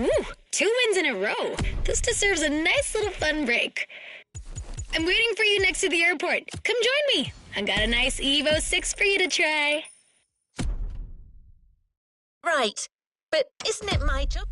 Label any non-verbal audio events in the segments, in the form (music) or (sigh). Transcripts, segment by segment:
Ooh, 2 wins in a row. This deserves a nice little fun break. I'm waiting for you next to the airport. Come join me. I got a nice Evo 6 for you to try. Right, but isn't it my job?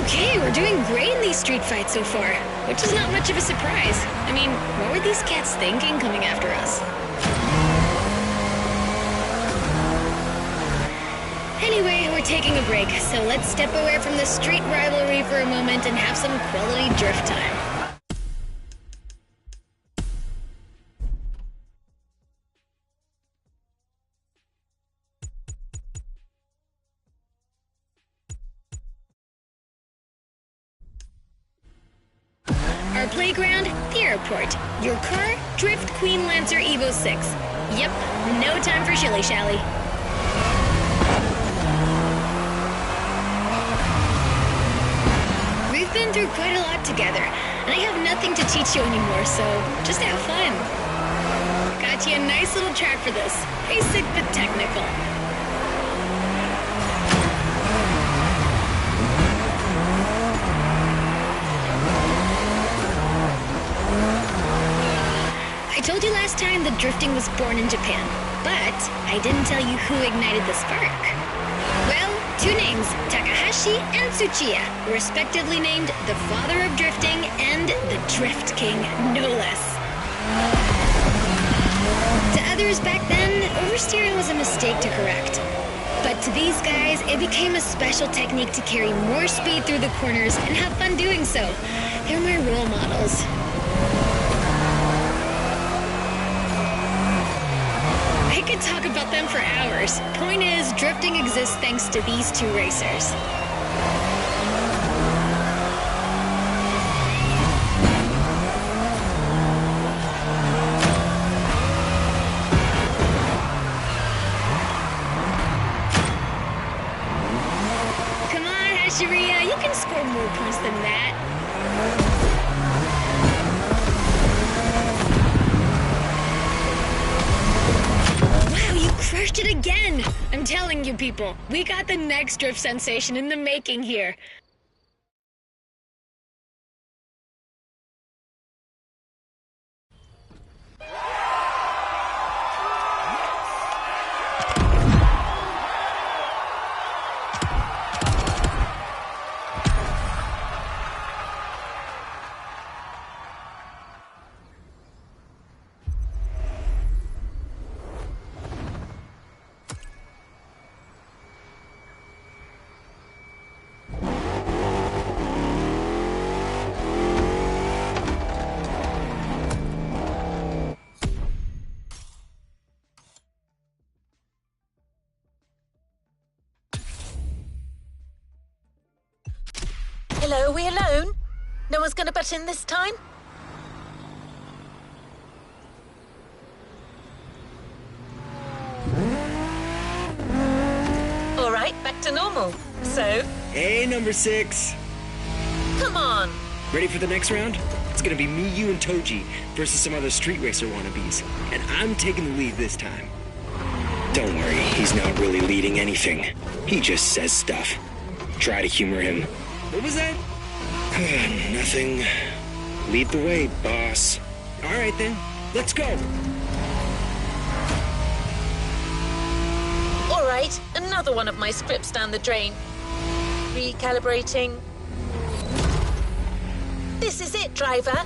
Okay, we're doing great in these street fights so far, which is not much of a surprise. I mean, what were these cats thinking coming after us? Anyway, we're taking a break, so let's step away from the street rivalry for a moment and have some quality drift time. Our playground, the airport. Your car, Drift Queen Lancer Evo 6. Yep, no time for shilly-shally. We've been through quite a lot together, and I have nothing to teach you anymore, so just have fun. Got you a nice little track for this. Basic but technical. I told you last time that drifting was born in Japan, but I didn't tell you who ignited the spark. Well, two names, Takahashi and Tsuchiya, respectively named the father of drifting and the Drift King, no less. To others back then, oversteering was a mistake to correct. But to these guys, it became a special technique to carry more speed through the corners and have fun doing so. They're my role models. I could talk about them for hours. Point is, drifting exists thanks to these two racers. Come on, Hashiria, you can score more points than that. Crushed it again! I'm telling you people, we got the next drift sensation in the making here. Hello, are we alone? No one's gonna butt in this time? All right, back to normal. So? Hey, number 6. Come on. Ready for the next round? It's gonna be me, you, and Toji versus some other street racer wannabes. And I'm taking the lead this time. Don't worry, he's not really leading anything. He just says stuff. Try to humor him. What was that? Nothing. Lead the way, boss. All right, then. Let's go. All right, another one of my scripts down the drain. Recalibrating. This is it, driver.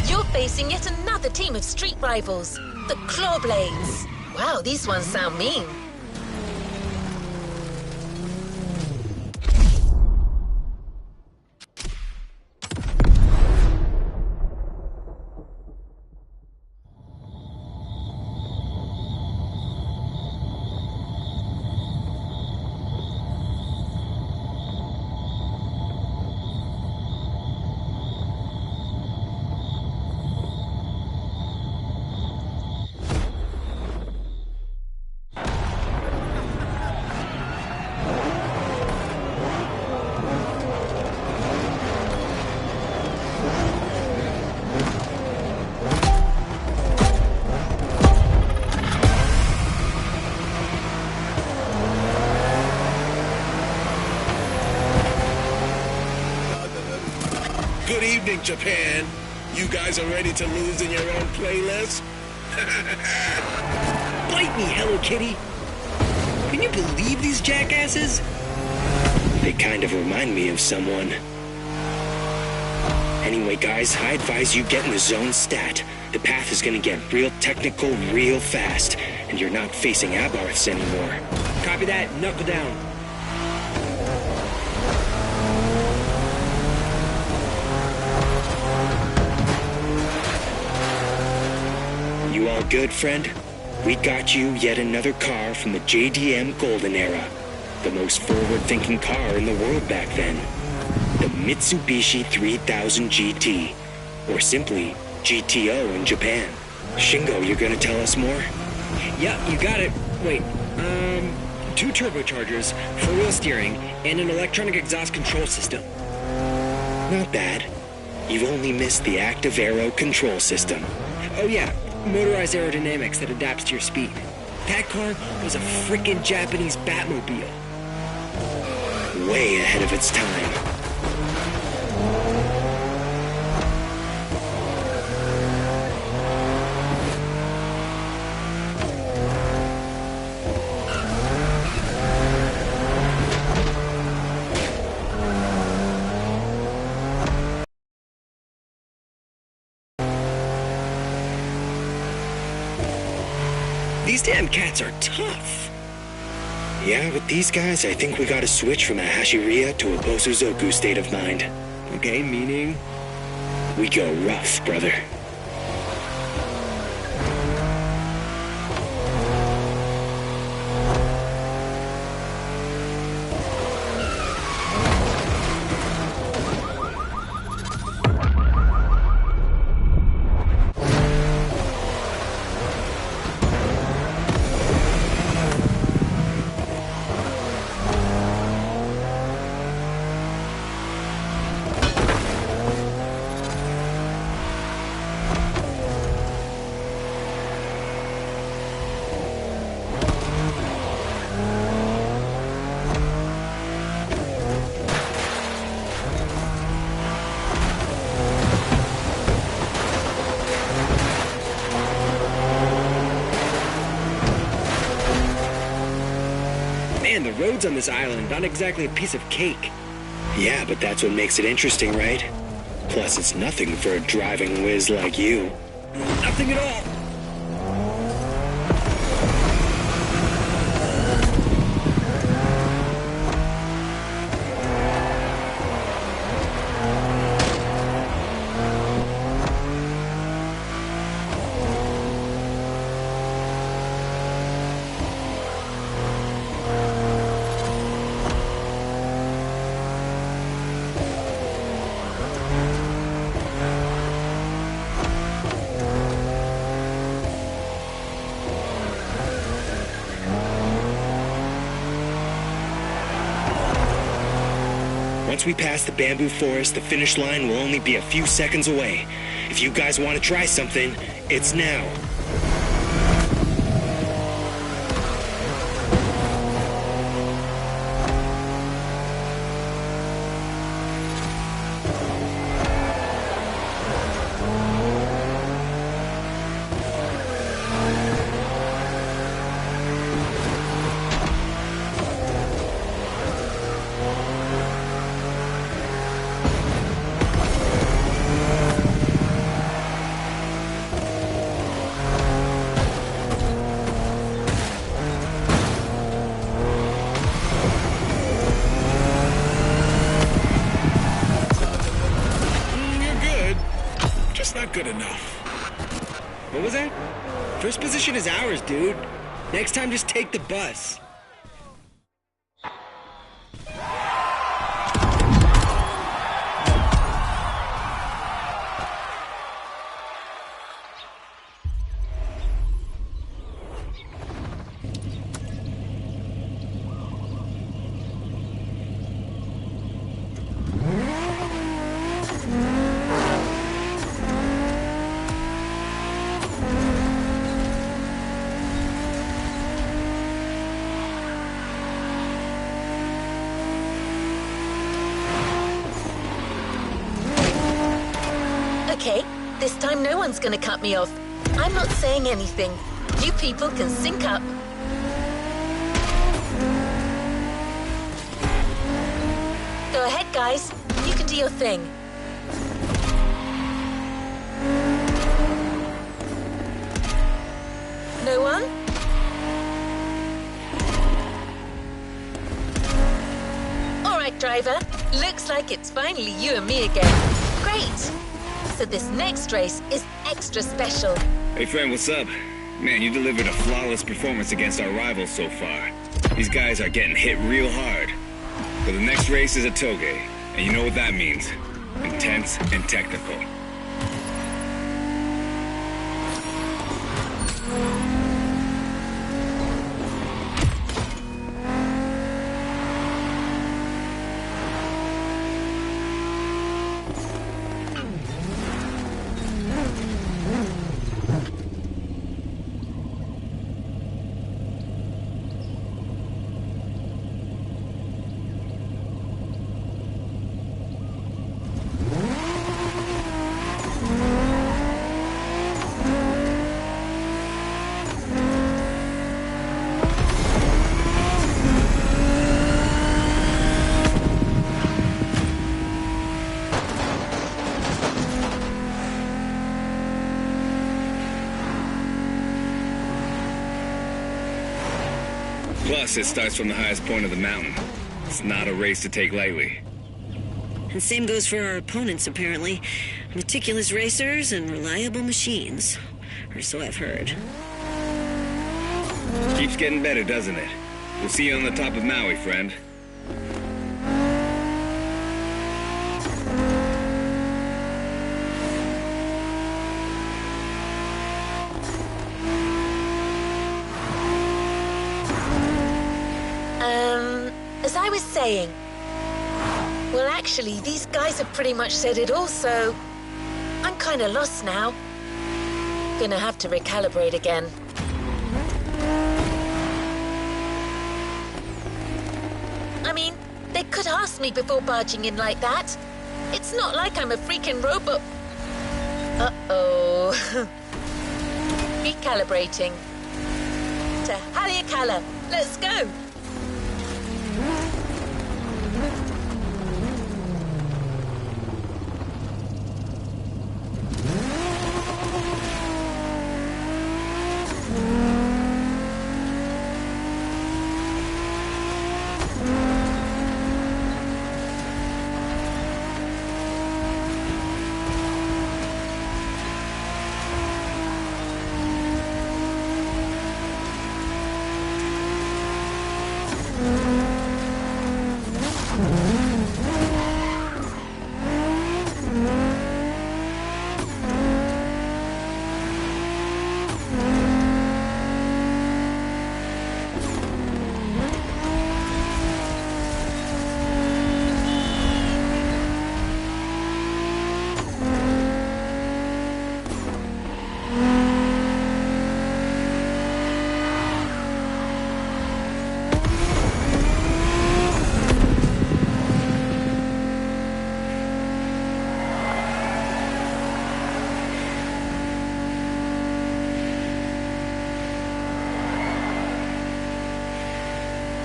You're facing yet another team of street rivals, the Clawblades. Wow, these ones sound mean. Good evening, Japan. You guys are ready to lose in your own playlist? Bite me, Hello Kitty. Can you believe these jackasses? They kind of remind me of someone. Anyway, guys, I advise you get in the zone stat. The path is gonna get real technical real fast, and you're not facing Abarths anymore. Copy that. Knuckle down. You all good, friend? We got you yet another car from the JDM Golden Era. The most forward-thinking car in the world back then. The Mitsubishi 3000 GT. Or simply, GTO in Japan. Shingo, you're gonna tell us more? Yeah, you got it. Wait, 2 turbochargers, 4-wheel steering, and an electronic exhaust control system. Not bad. You've only missed the active aero control system. Oh yeah, motorized aerodynamics that adapts to your speed. That car was a frickin' Japanese Batmobile. Way ahead of its time. These damn cats are tough. Yeah, with these guys, I think we gotta switch from a Hashiriya to a Bosuzoku state of mind. Okay, meaning? We go rough, brother. Man, the roads on this island, not exactly a piece of cake. Yeah, but that's what makes it interesting, right? Plus, it's nothing for a driving whiz like you. Nothing at all. Once we pass the bamboo forest, the finish line will only be a few seconds away. If you guys want to try something, it's now. Not good enough. What was that? First position is ours, dude. Next time, just take the bus. Okay, this time no one's gonna cut me off. I'm not saying anything. You people can sync up. Go ahead, guys. You can do your thing. follow on. All right, driver. Looks like it's finally you and me again. Great. So this next race is extra special. Hey friend, what's up? Man, you delivered a flawless performance against our rivals so far. These guys are getting hit real hard. But the next race is a toge, and you know what that means. Intense and technical. Plus, it starts from the highest point of the mountain. It's not a race to take lightly. And same goes for our opponents, apparently. Meticulous racers and reliable machines. Or so I've heard. Keeps getting better, doesn't it? We'll see you on the top of Maui, friend. As I was saying, well, actually, these guys have pretty much said it all, so I'm kind of lost now. Gonna have to recalibrate again. I mean, they could ask me before barging in like that. It's not like I'm a freaking robot. Uh-oh. Recalibrating. To Haleakala. Let's go.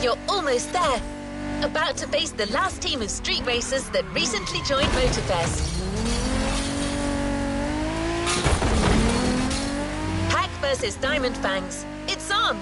You're almost there. About to face the last team of street racers that recently joined Motorfest. Pack versus Diamond Fangs. It's on!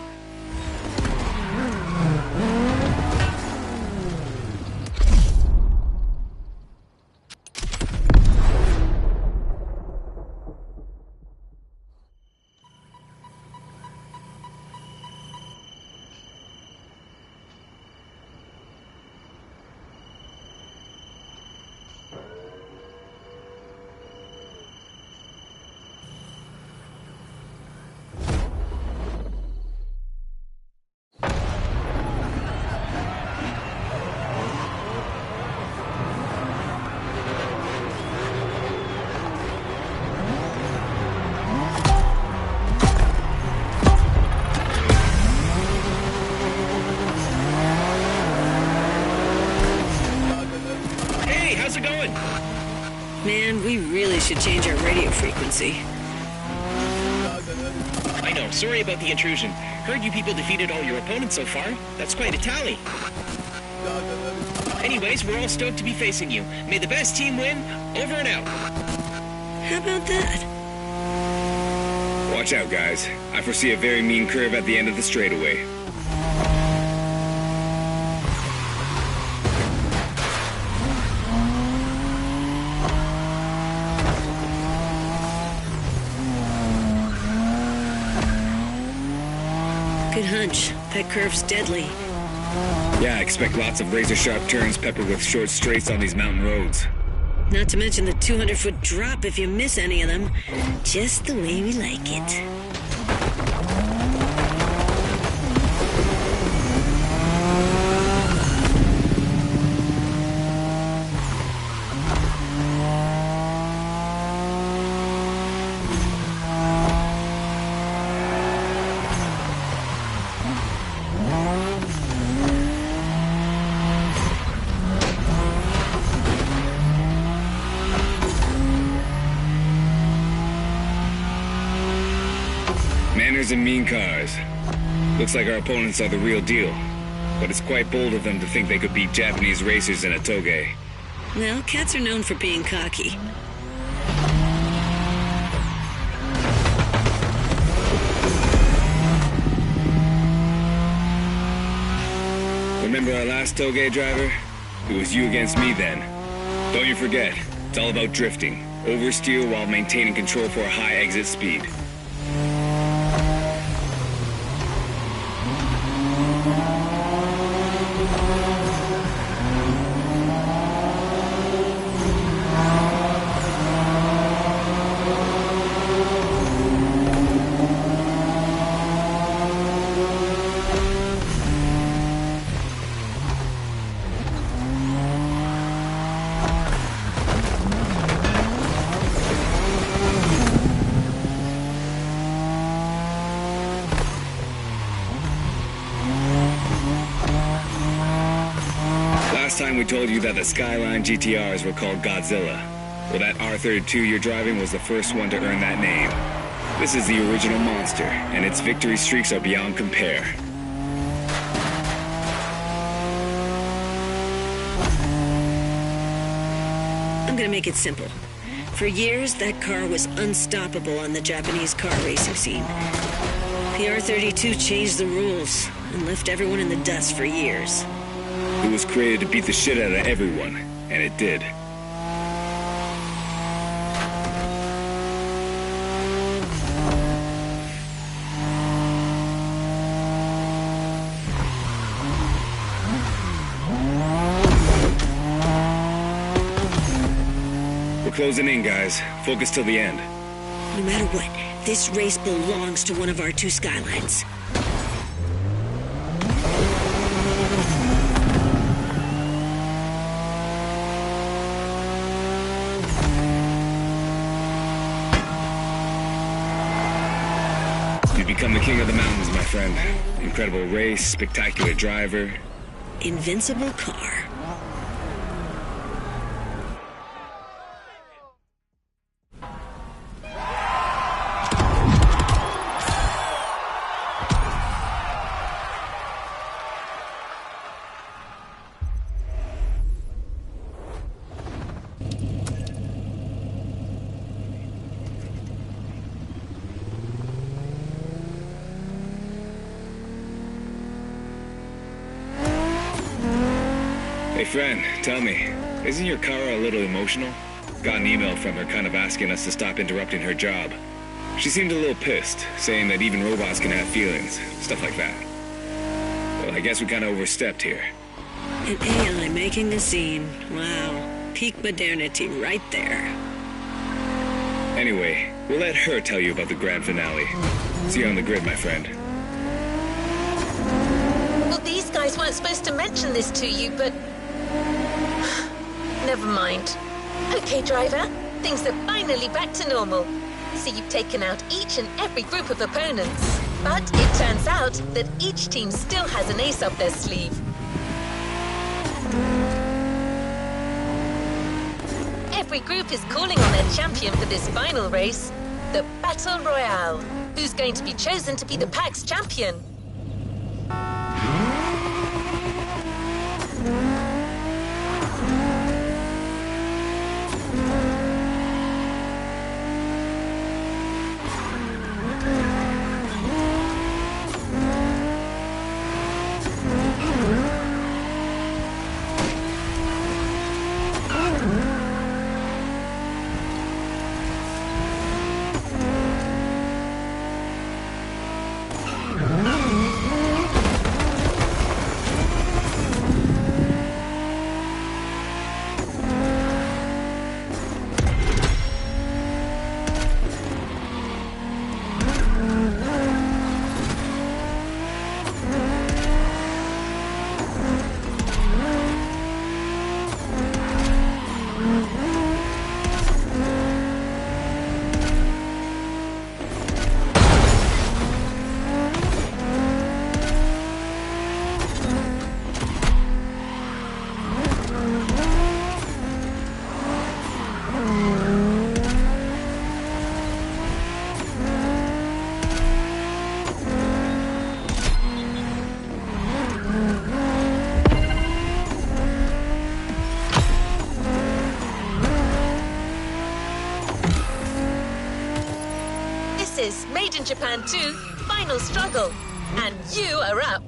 Man, we really should change our radio frequency. I know, sorry about the intrusion. Heard you people defeated all your opponents so far. That's quite a tally. Anyways, we're all stoked to be facing you. May the best team win. Over and out. How about that? Watch out, guys. I foresee a very mean curve at the end of the straightaway. Good hunch. That curve's deadly. Yeah, I expect lots of razor-sharp turns peppered with short straights on these mountain roads. Not to mention the 200-foot drop if you miss any of them. Just the way we like it. And mean cars. Looks like our opponents are the real deal. But it's quite bold of them to think they could beat Japanese racers in a toge. Well, cats are known for being cocky. Remember our last toge driver? It was you against me then. Don't you forget, it's all about drifting. Oversteer while maintaining control for a high exit speed. Last time we told you that the Skyline GTRs were called Godzilla. Well, that R32 you're driving was the first one to earn that name. This is the original monster, and its victory streaks are beyond compare. I'm gonna make it simple. For years, that car was unstoppable on the Japanese car racing scene. The R32 changed the rules and left everyone in the dust for years. It was created to beat the shit out of everyone, and it did. We're closing in, guys. Focus till the end. No matter what, this race belongs to one of our two Skylines. You've become the king of the mountains, my friend. Incredible race, spectacular driver. Invincible car. Hey friend, tell me, isn't your Kara a little emotional? Got an email from her kind of asking us to stop interrupting her job. She seemed a little pissed, saying that even robots can have feelings, stuff like that. Well, I guess we kind of overstepped here. An AI making a scene. Wow. Peak modernity right there. Anyway, we'll let her tell you about the grand finale. See you on the grid, my friend. Well, these guys weren't supposed to mention this to you, but... Never mind. Okay, driver. Things are finally back to normal. So you've taken out each and every group of opponents. But it turns out that each team still has an ace up their sleeve. Every group is calling on their champion for this final race, the Battle Royale. Who's going to be chosen to be the PAX champion? is Made in Japan 2, Final Struggle. And you are up.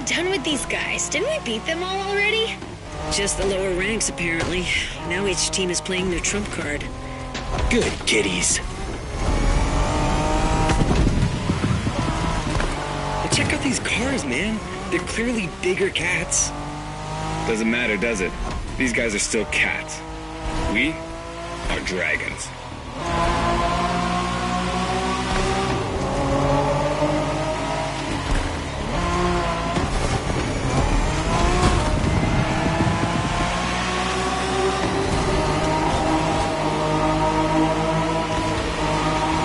Done with these guys. Didn't we beat them all already? Just the lower ranks, apparently. Now each team is playing their trump card. Good kitties. But check out these cars, man. They're clearly bigger cats. Doesn't matter, does it? These guys are still cats. We are dragons.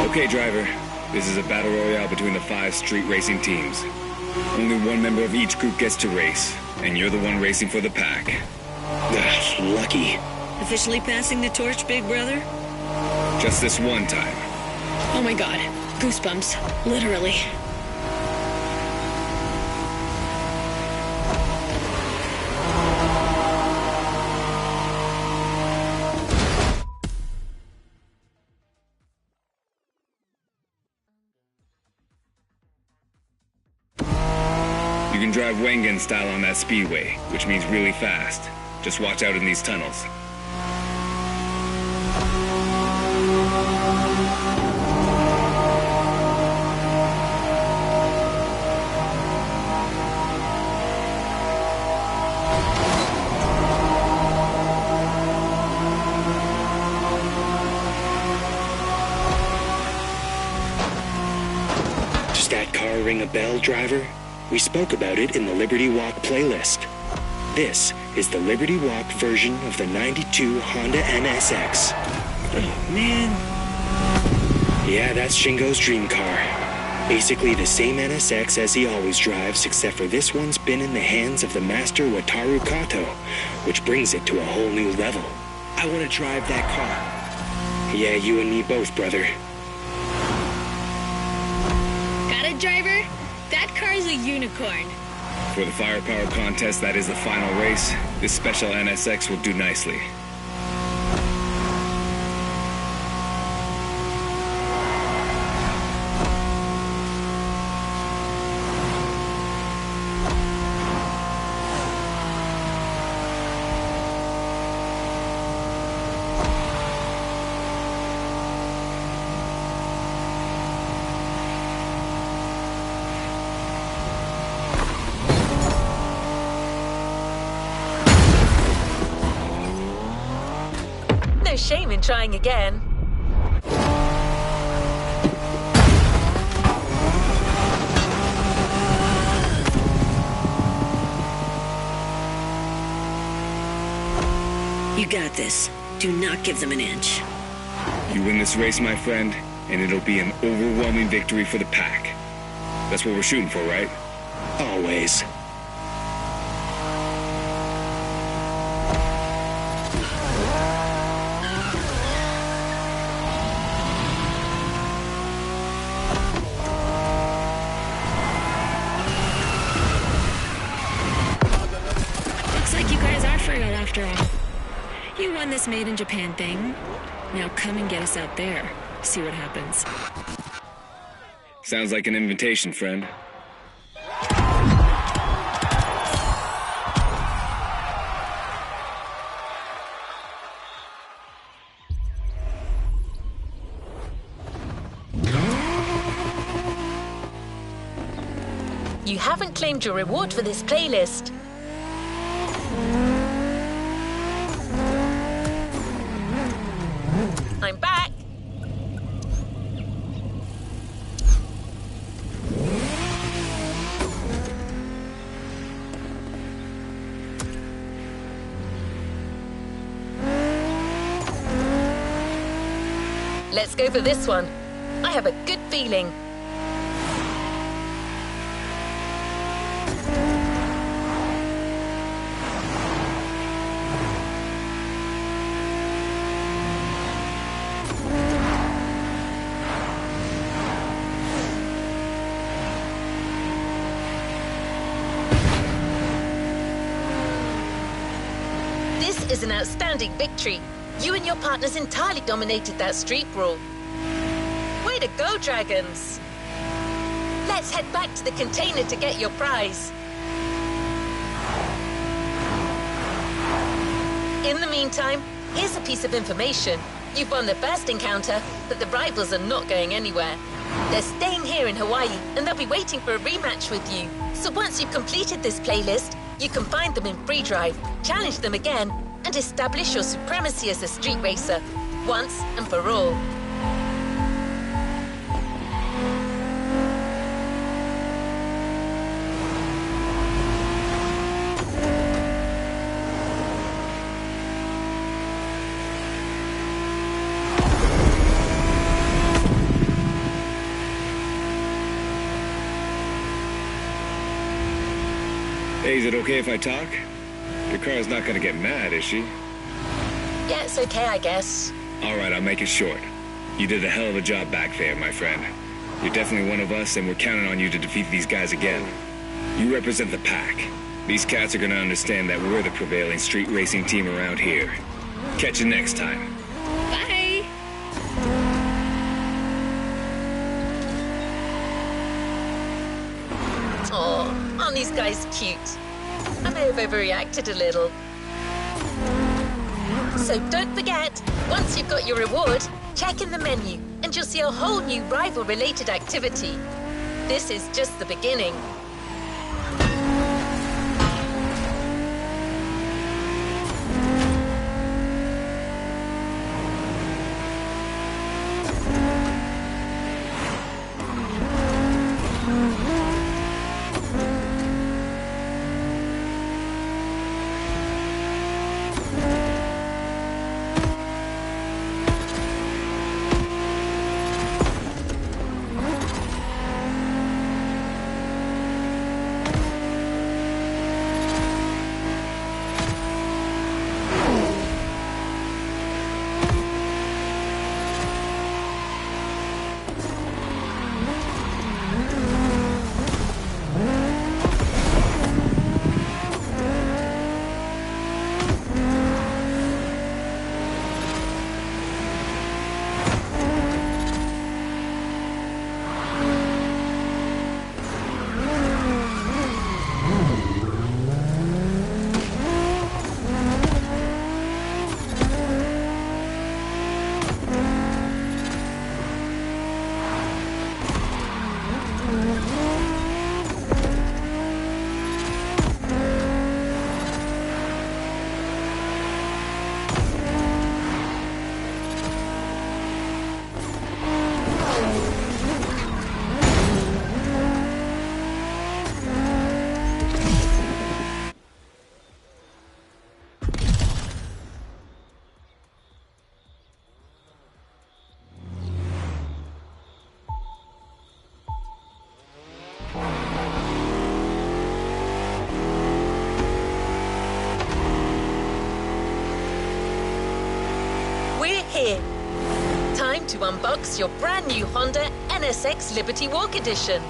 Okay, driver. This is a battle royale between the 5 street racing teams. Only one member of each group gets to race, and you're the one racing for the pack. Ugh, lucky. Officially passing the torch, big brother? Just this one time. Oh my god. Goosebumps. Literally. You can drive ཌή (silence) style on that speedway, which means really fast. Just watch out in these tunnels. Does that car ring a bell, driver? We spoke about it in the Liberty Walk playlist. This is the Liberty Walk version of the '92 Honda NSX. Oh, man. Yeah, that's Shingo's dream car. Basically the same NSX as he always drives, except for this one's been in the hands of the master Wataru Kato, which brings it to a whole new level. I want to drive that car. Yeah, you and me both, brother. Got it, driver? That car's a unicorn. For the firepower contest that is the final race, this special NSX will do nicely. No shame in trying again. You got this. Do not give them an inch. You win this race, my friend, and it'll be an overwhelming victory for the pack. That's what we're shooting for, right? Always. Looks like you guys are for real after all. You won this Made in Japan thing. Now come and get us out there. See what happens. Sounds like an invitation, friend. You haven't claimed your reward for this playlist. I'm back. Let's go for this one. I have a good feeling. This is an outstanding victory. You and your partners entirely dominated that street brawl. Way to go, Dragons! Let's head back to the container to get your prize. In the meantime, here's a piece of information. You've won the first encounter, but the rivals are not going anywhere. They're staying here in Hawaii, and they'll be waiting for a rematch with you. So once you've completed this playlist, you can find them in free drive, challenge them again, and establish your supremacy as a street racer, once and for all. Hey, is it okay if I talk? Your car's not gonna get mad, is she? Yeah, it's okay, I guess. All right, I'll make it short. You did a hell of a job back there, my friend. You're definitely one of us, and we're counting on you to defeat these guys again. You represent the pack. These cats are gonna understand that we're the prevailing street racing team around here. Catch you next time. Bye! Aw, aren't these guys cute? I may have overreacted a little. So don't forget, once you've got your reward, check in the menu and you'll see a whole new rival-related activity. This is just the beginning. Here. Time to unbox your brand new Honda NSX Liberty Walk Edition.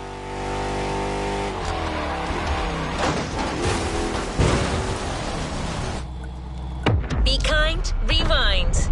Be kind, rewind.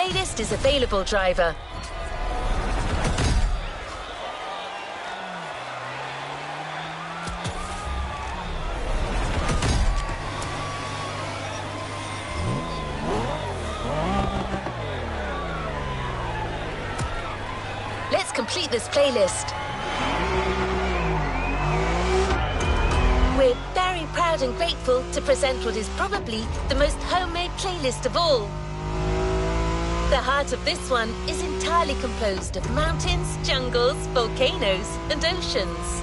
playlist is available, driver. Let's complete this playlist. We're very proud and grateful to present what is probably the most homemade playlist of all. The heart of this one is entirely composed of mountains, jungles, volcanoes, and oceans.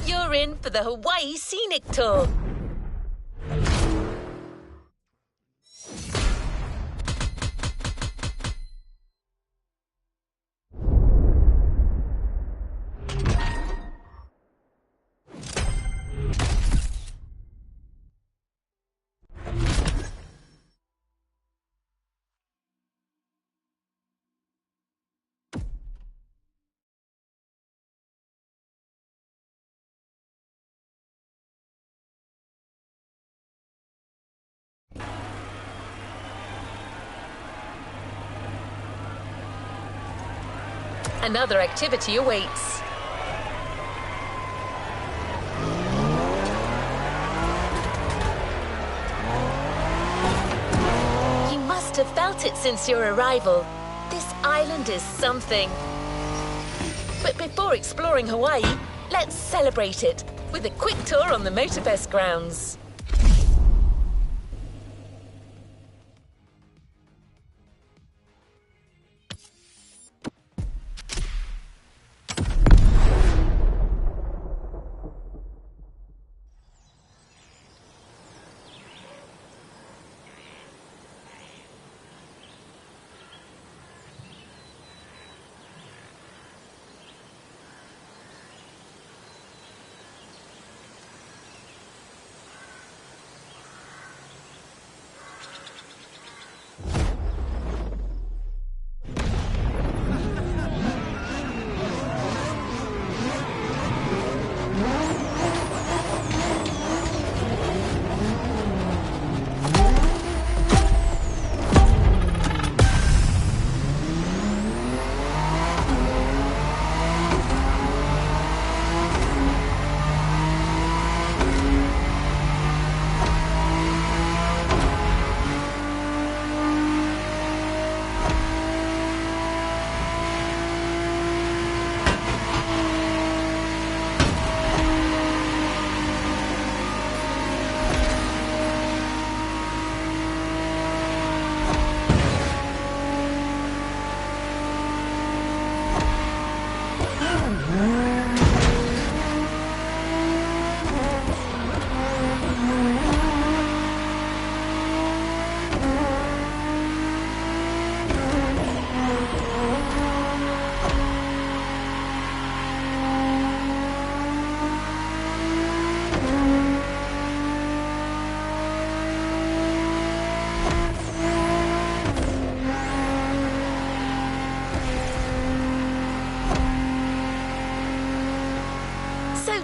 You're in for the Hawaii Scenic Tour. Another activity awaits. You must have felt it since your arrival. This island is something. But before exploring Hawaii, let's celebrate it with a quick tour on the Motorfest grounds.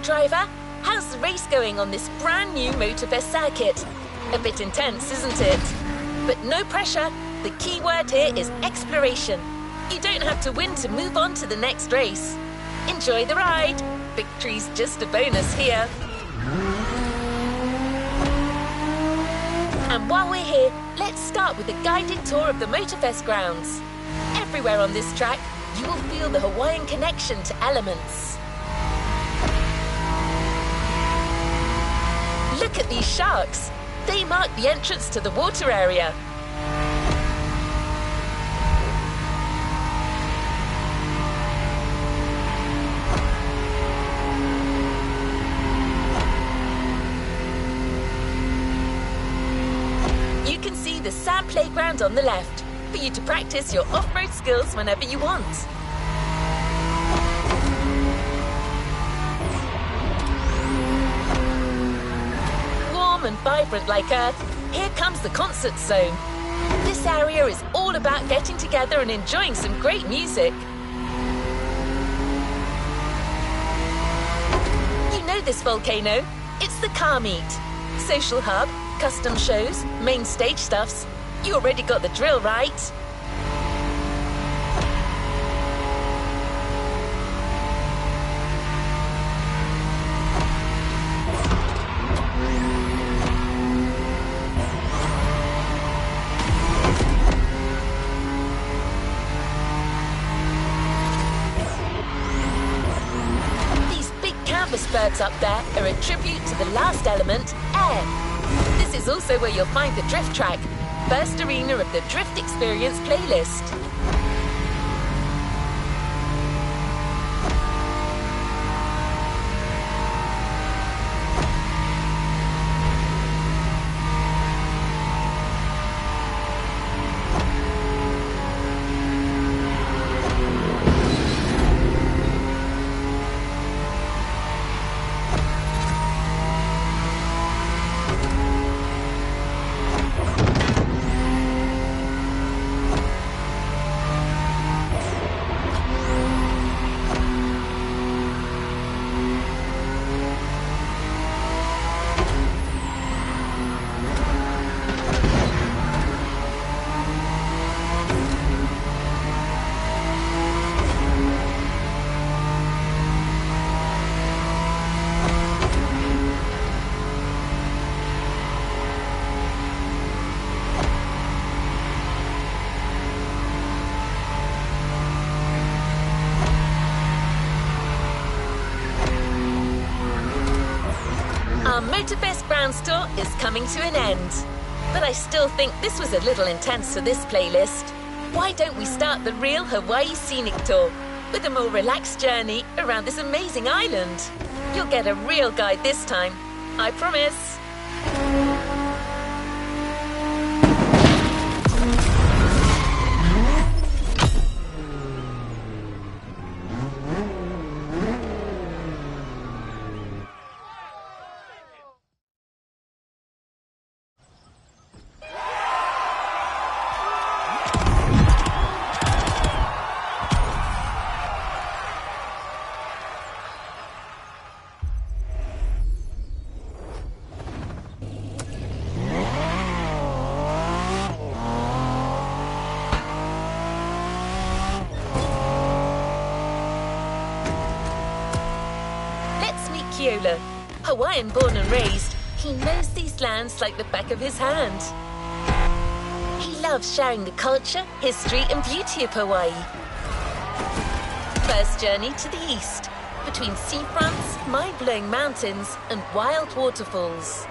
driver. How's the race going on this brand new Motorfest circuit? A bit intense, isn't it? But no pressure. The key word here is exploration. You don't have to win to move on to the next race. Enjoy the ride. Victory's just a bonus here. And while we're here, let's start with a guided tour of the Motorfest grounds. Everywhere on this track, you will feel the Hawaiian connection to elements. Look at these sharks. They mark the entrance to the water area. You can see the sand playground on the left for you to practice your off-road skills whenever you want. And vibrant like Earth, here comes the concert zone. This area is all about getting together and enjoying some great music. You know this volcano. It's the car meet. Social hub, custom shows, main stage stuffs. You already got the drill, right? Birds up there are a tribute to the last element, air. This is also where you'll find the drift track, first arena of the Drift Experience playlist. Our Motorfest Grounds tour is coming to an end. But I still think this was a little intense for this playlist. Why don't we start the real Hawaii Scenic Tour with a more relaxed journey around this amazing island? You'll get a real guide this time, I promise. Hawaiian born and raised, he knows these lands like the back of his hand. He loves sharing the culture, history and beauty of Hawaii. First journey to the east, between seafronts, mind-blowing mountains and wild waterfalls.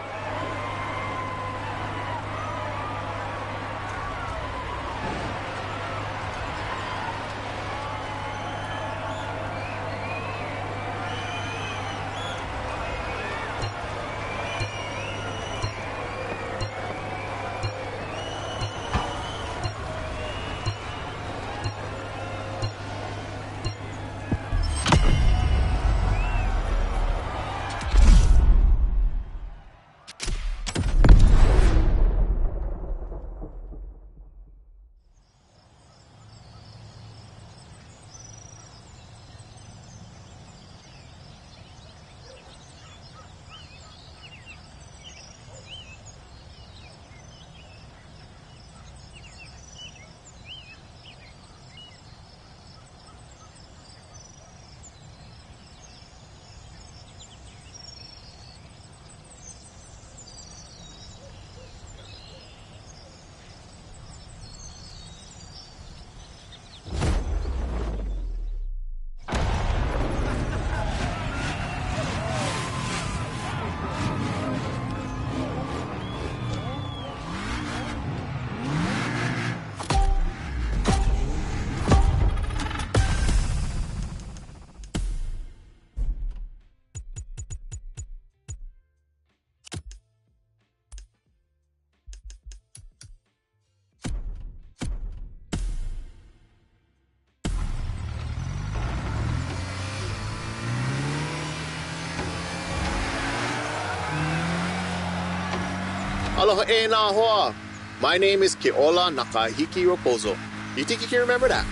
Aloha e nā hoa. My name is Keola Nakahiki Raposo. You think you can remember that?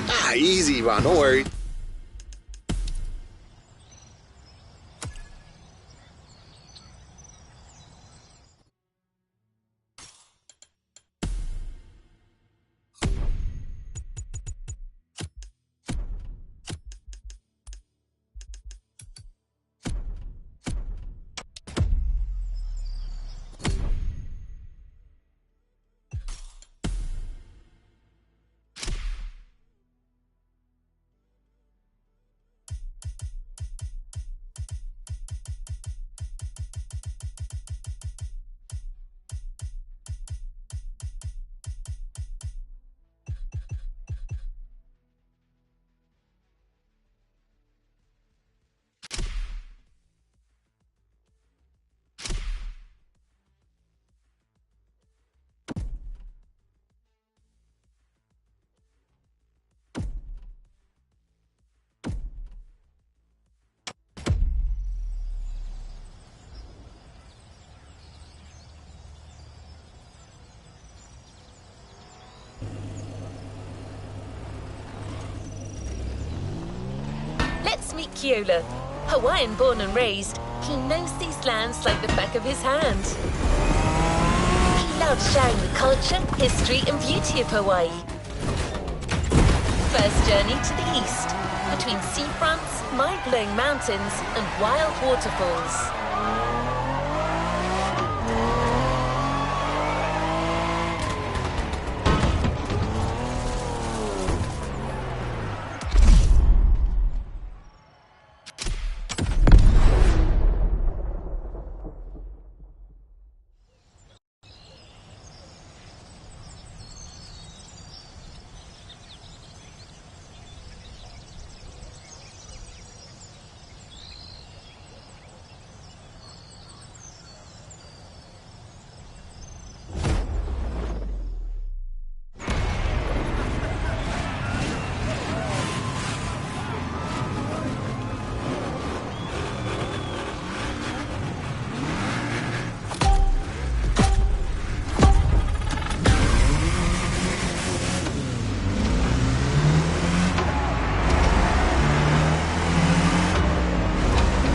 Ah, easy, Ron. Don't worry. Let's meet Keola. Hawaiian born and raised, he knows these lands like the back of his hand. He loves sharing the culture, history and beauty of Hawaii. First journey to the east, between seafronts, mind-blowing mountains and wild waterfalls.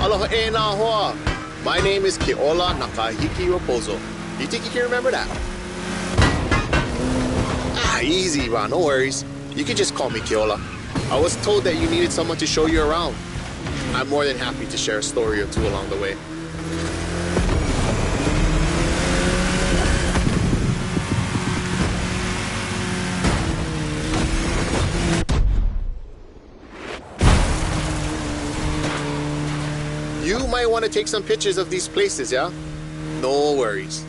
Aloha e nā hoa. My name is Keola Nakahiki Raposo. You think you can remember that? Ah, easy, Ron. No worries. You can just call me Keola. I was told that you needed someone to show you around. I'm more than happy to share a story or two along the way. You might want to take some pictures of these places, yeah? No worries.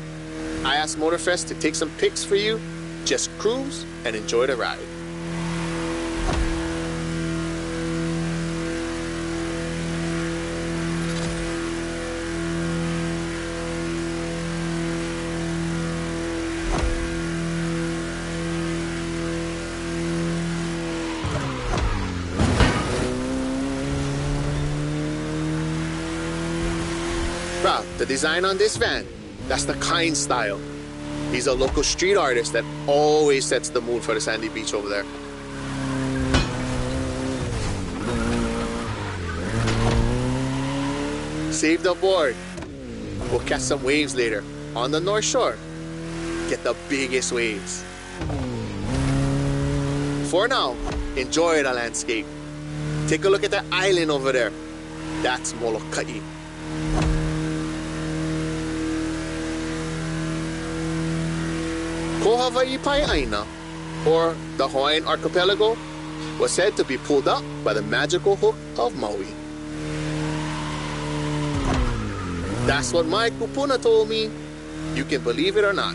I asked Motorfest to take some pics for you. Just cruise and enjoy the ride. Bruh, the design on this van, that's the 콴 style. He's a local street artist that always sets the mood for the sandy beach over there. Saved aboard. We'll catch some waves later on the North Shore. Get the biggest waves. For now, enjoy the landscape. Take a look at that island over there. That's Molokai. Ko Hawaii Pai'aina, or the Hawaiian archipelago, was said to be pulled up by the magical hook of Maui. That's what my kupuna told me. You can believe it or not.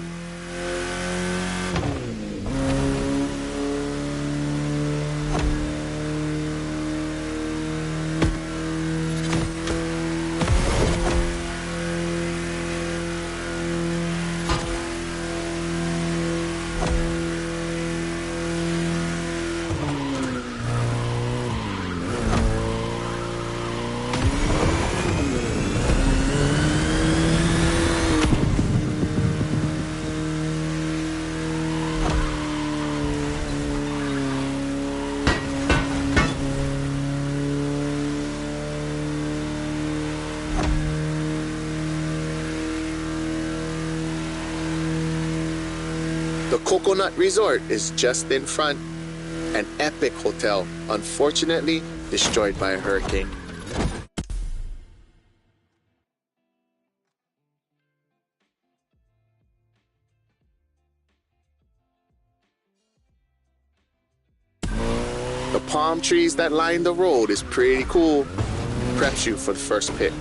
The Coconut Resort is just in front. An epic hotel, unfortunately destroyed by a hurricane. The palm trees that line the road is pretty cool. Preps you for the first pit.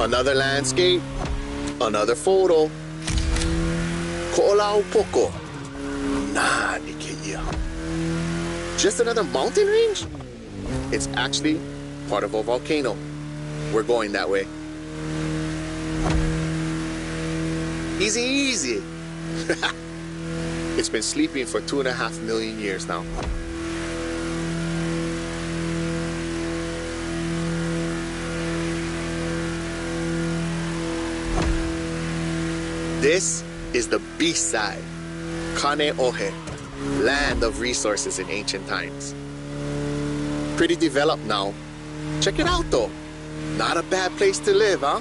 Another landscape, another photo. Ko'olau poko. 낳'ény:e. Just another mountain range? It's actually part of a volcano. We're going that way. Easy, easy. It's been sleeping for 2.5 million years now. This is the B-side, ＫΑNＥＯHE, land of resources in ancient times. Pretty developed now. Check it out though. Not a bad place to live, huh?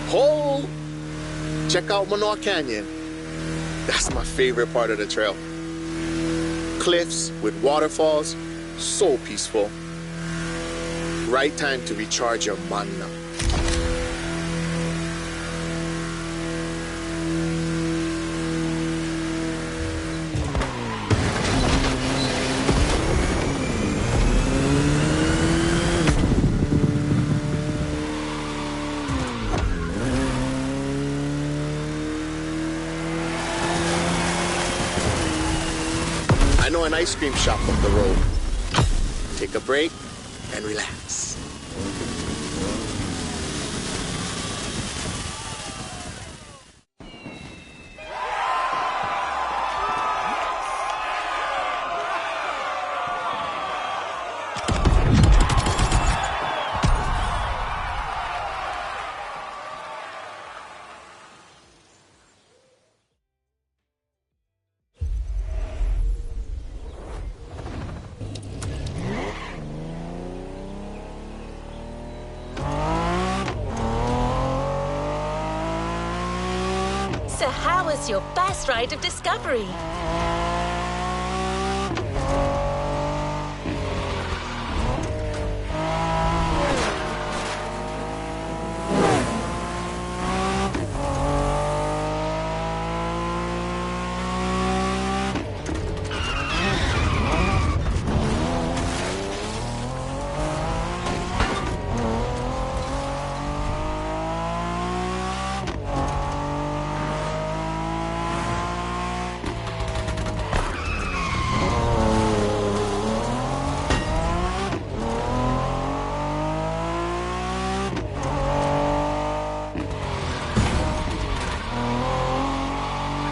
Hold! Check out Manoa Canyon. That's my favorite part of the trail. Cliffs with waterfalls, so peaceful. Right time to recharge your mana. I know an ice cream shop up the road. Take a break and relax. So how was your best ride of discovery?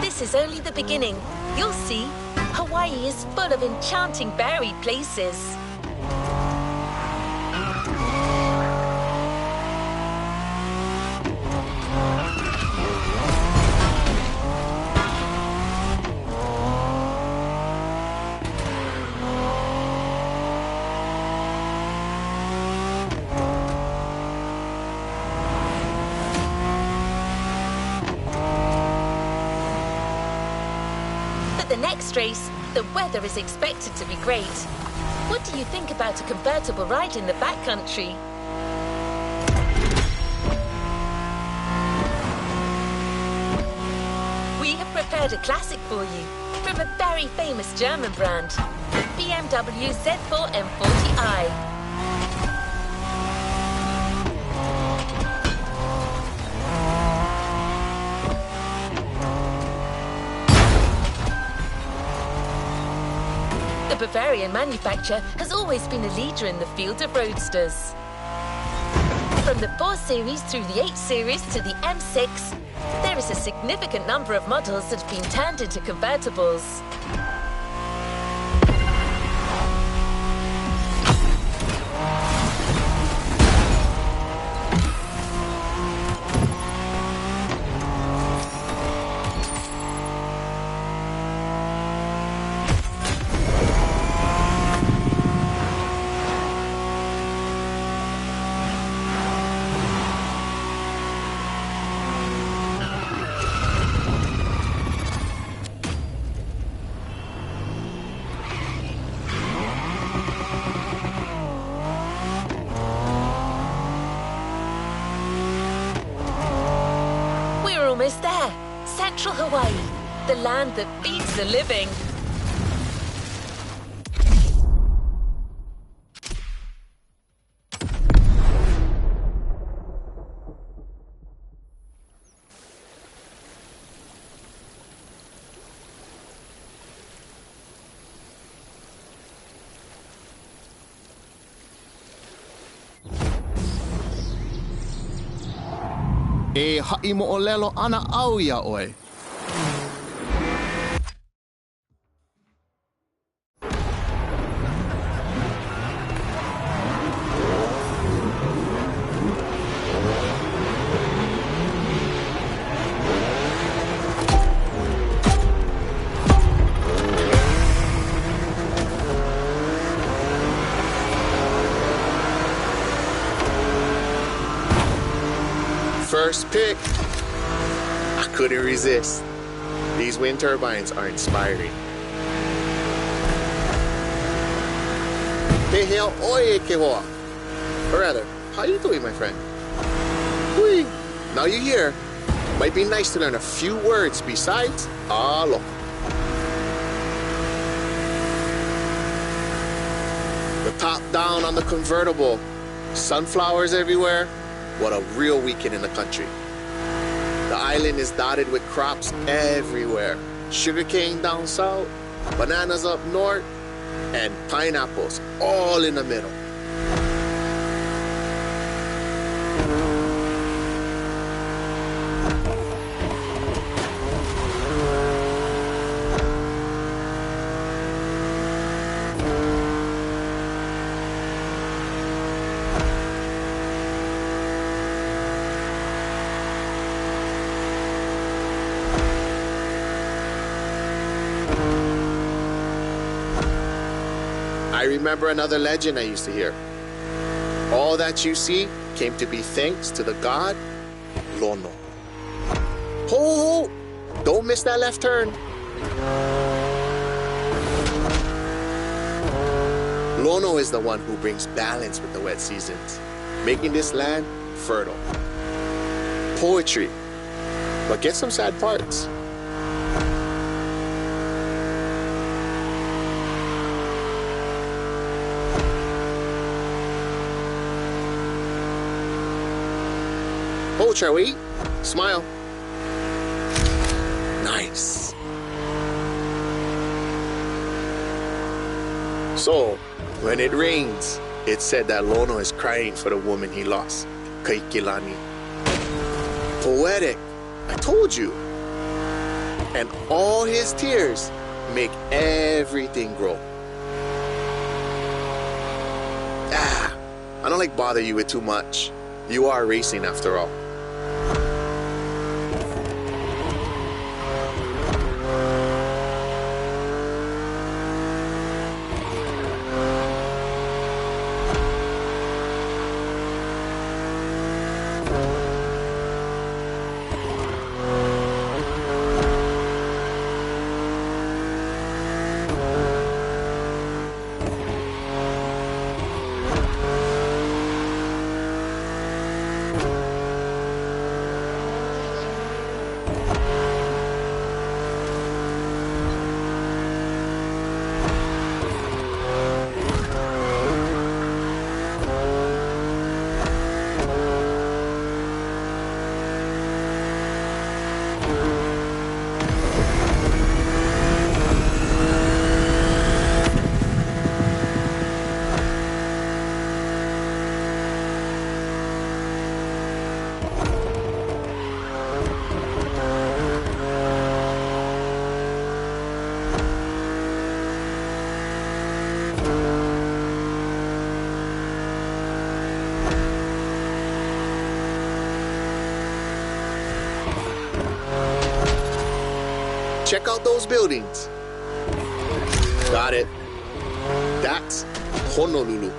This is only the beginning. You'll see, Hawaii is full of enchanting buried places. The next race, the weather is expected to be great. What do you think about a convertible ride in the backcountry? We have prepared a classic for you from a very famous German brand, the BMW Z4 M40i. The Bavarian manufacturer has always been a leader in the field of roadsters. From the 4 Series through the 8 Series to the M6, there is a significant number of models that have been turned into convertibles. Almost there. Central Hawaii, the land that feeds the living. E ha'i mo'olelo ana au ia oe. First pick. I couldn't resist. These wind turbines are inspiring. Hey, hell, oye, que hoa. Or rather, how you doing, my friend? Whee. Now you're here. Might be nice to learn a few words besides alo. The top down on the convertible. Sunflowers everywhere. What a real weekend in the country. The island is dotted with crops everywhere. Sugarcane down south, bananas up north, and pineapples all in the middle. I remember another legend I used to hear. All that you see came to be thanks to the god Lono. Ho! Don't miss that left turn. Lono is the one who brings balance with the wet seasons, making this land fertile. Poetry, but get some sad parts. Oh, shall we? Smile. Nice. So, when it rains, it's said that Lono is crying for the woman he lost, Kaikilani. Poetic, I told you. And all his tears make everything grow. I don't like bother you with too much. You are racing after all. Check out those buildings. Got it. That's Honolulu.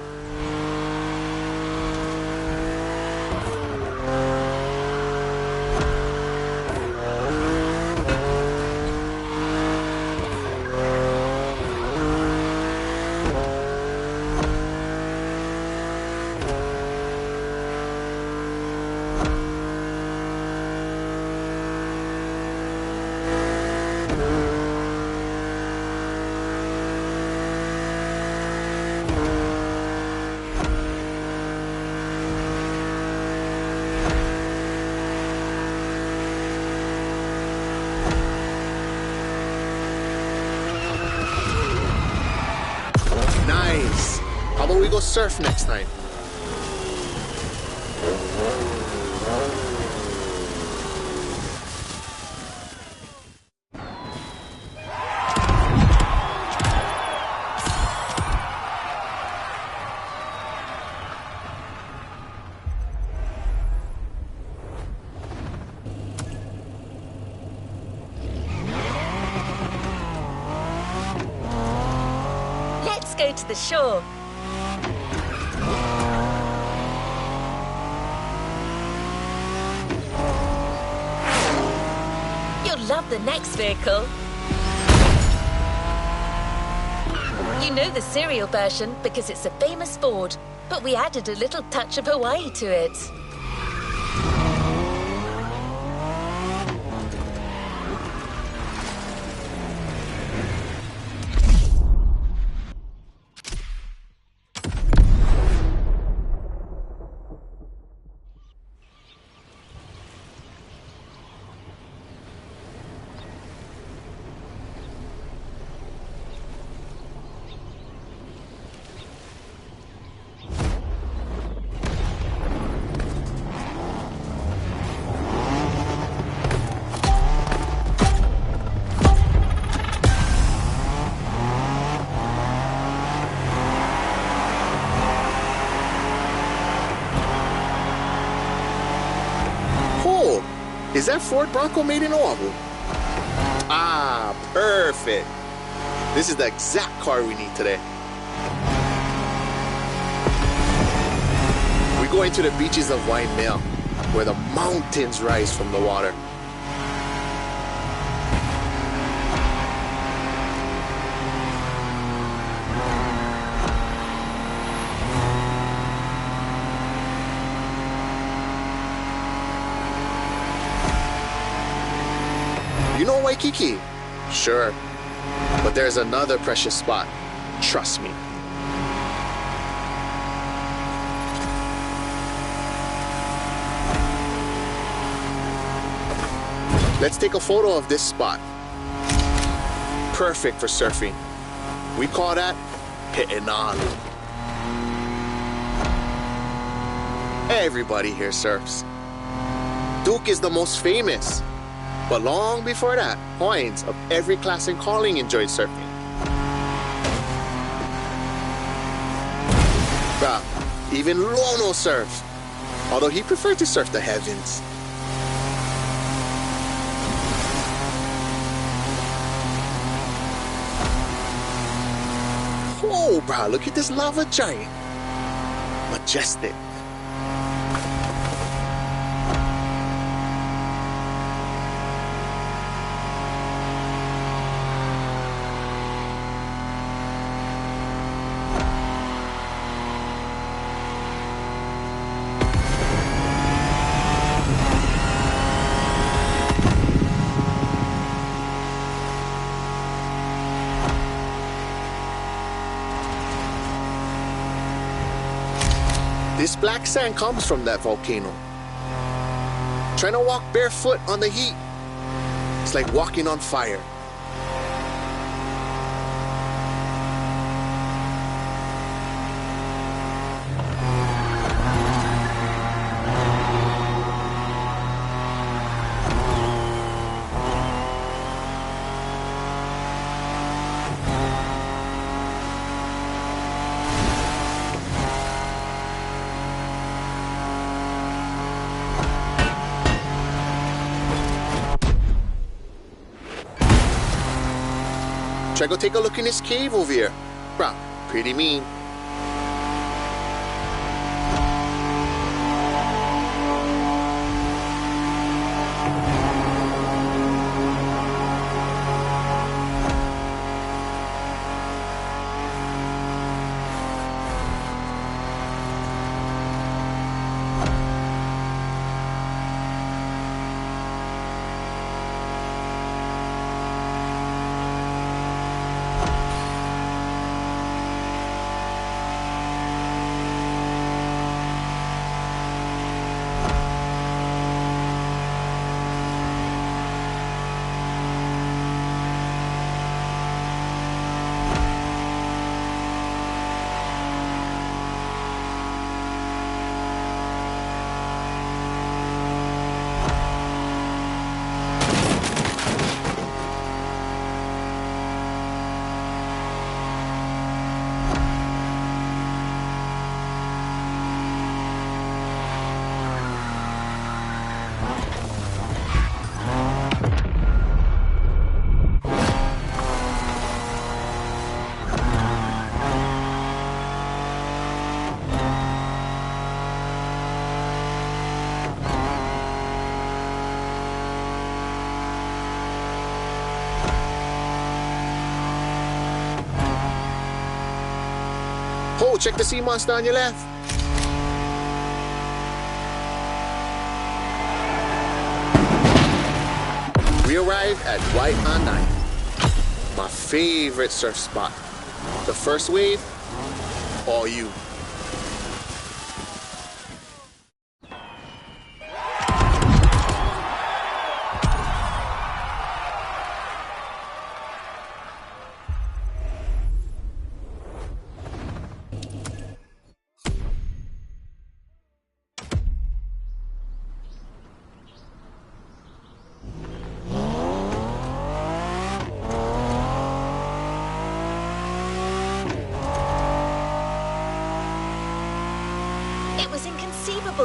Nice. How about we go surf next time? Let's go to the shore. You'll love the NFS vehicle. You know the serial version because it's a famous Ford, but we added a little touch of Hawaii to it. Is that Ford Bronco made in Oahu? Ah, perfect. This is the exact car we need today. We're going to the beaches of ՂΗՆ, where the mountains rise from the water. You know Waikiki? Sure. But there's another precious spot. Trust me. Let's take a photo of this spot. Perfect for surfing. We call that Pe'enalu. Everybody here surfs. Duke is the most famous. But long before that, Hawaiians of every class and calling enjoyed surfing. Bruh, even Lono surfed, although he preferred to surf the heavens. Oh, bruh, look at this lava giant. Majestic. This black sand comes from that volcano. Trying to walk barefoot on the heat, it's like walking on fire. Try go take a look in this cave over here. Bruh, pretty mean. Oh, check the sea monster on your left. We arrived at ﷺ, my favorite surf spot. The first wave, all you.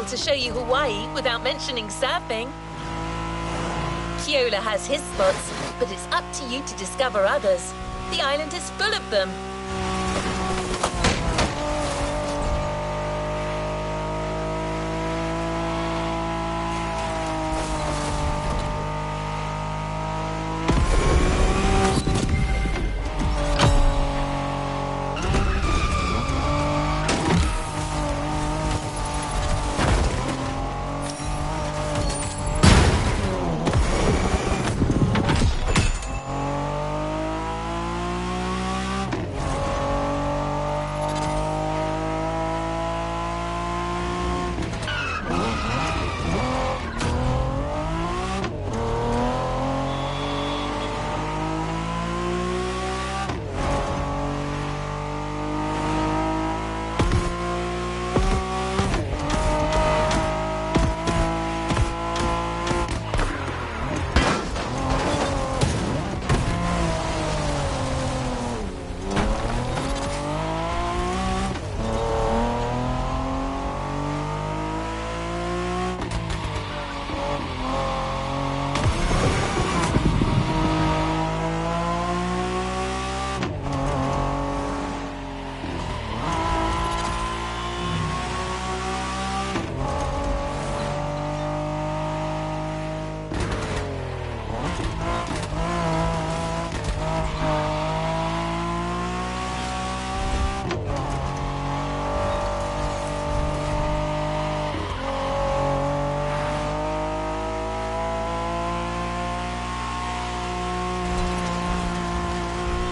To show you Hawaii without mentioning surfing. Kyola has his spots, but it's up to you to discover others. The island is full of them.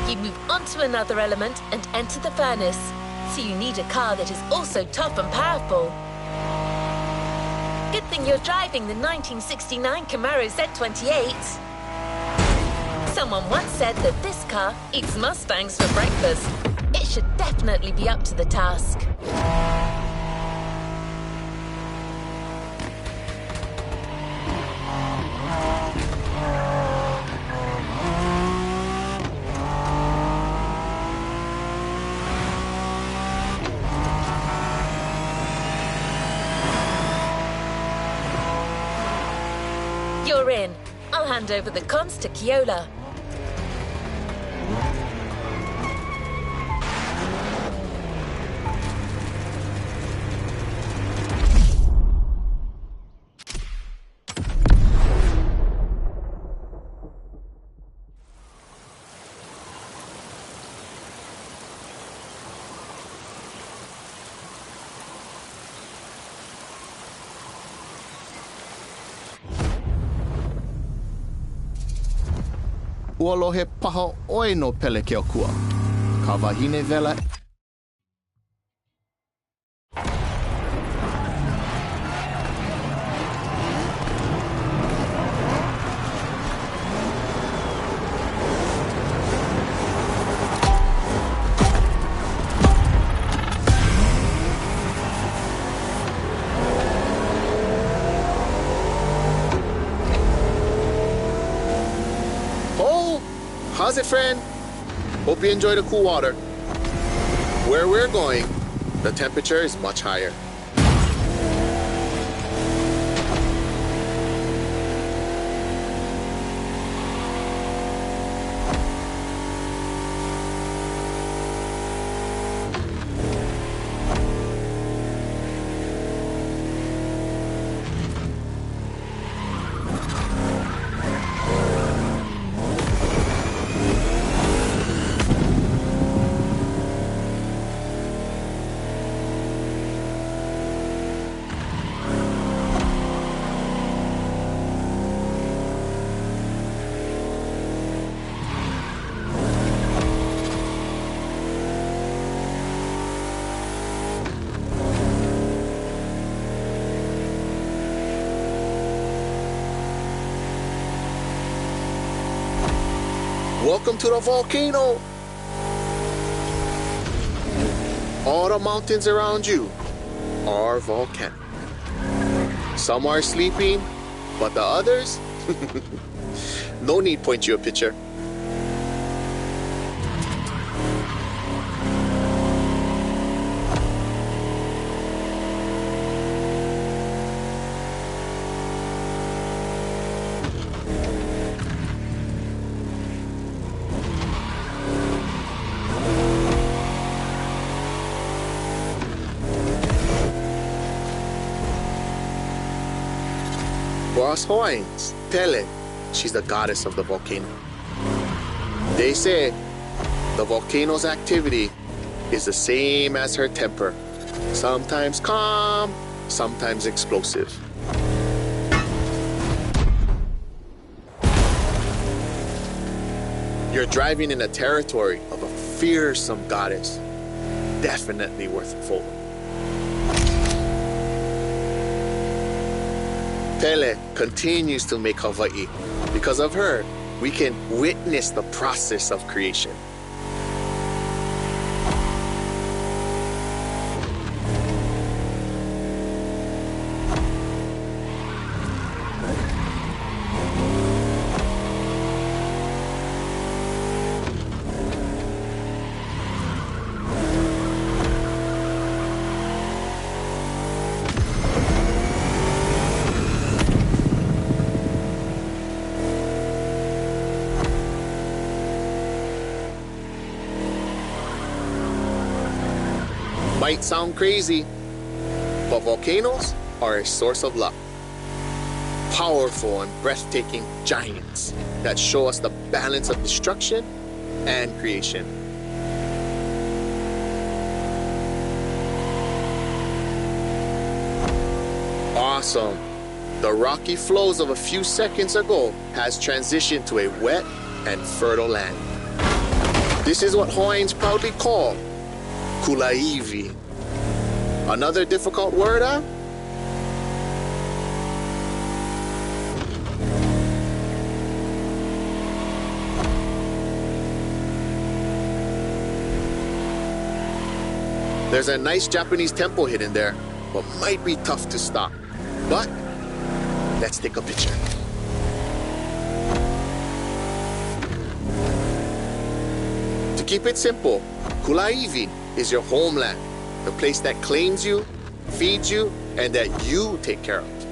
You move on to another element and enter the furnace. So you need a car that is also tough and powerful. Good thing you're driving the 1969 Camaro Z28. Someone once said that this car eats Mustangs for breakfast. It should definitely be up to the task. You're in. I'll hand over the comms to Kyola. Ualohe paha oi no pele ke o kua. Ka wahine vela. How's it, friend? Hope you enjoy the cool water. Where we're going, the temperature is much higher. Welcome to the volcano. All the mountains around you are volcanic. Some are sleeping, but the others, no need point you a picture. us Hawaiians, Pele, she's the goddess of the volcano. They say the volcano's activity is the same as her temper. Sometimes calm, sometimes explosive. You're driving in a territory of a fearsome goddess. Definitely worth a follow. Pele continues to make Hawaii. Because of her, we can witness the process of creation. Might sound crazy, but volcanoes are a source of luck. Powerful and breathtaking giants that show us the balance of destruction and creation. Awesome. The rocky flows of a few seconds ago has transitioned to a wet and fertile land. This is what Hawaiians proudly call Kulaivi. Another difficult word, huh? There's a nice Japanese temple hidden there, but might be tough to stop. But let's take a picture. To keep it simple, Kulaivi is your homeland, the place that claims you, feeds you, and that you take care of.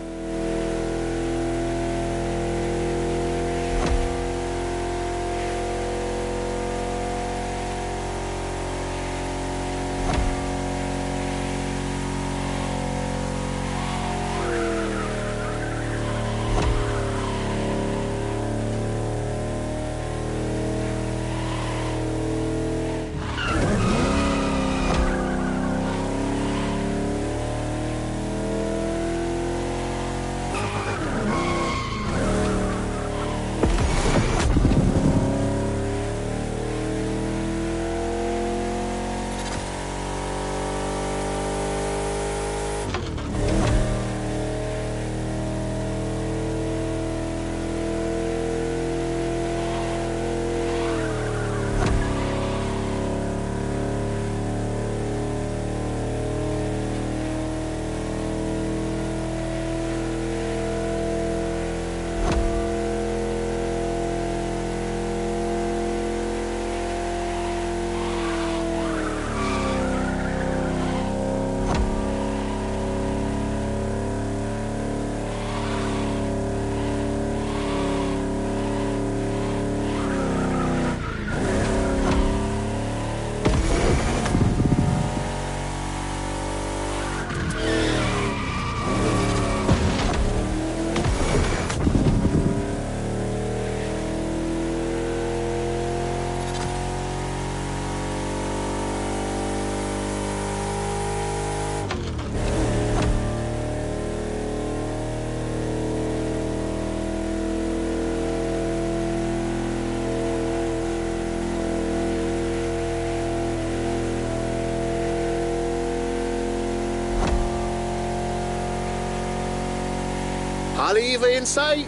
Haleiwa in sight,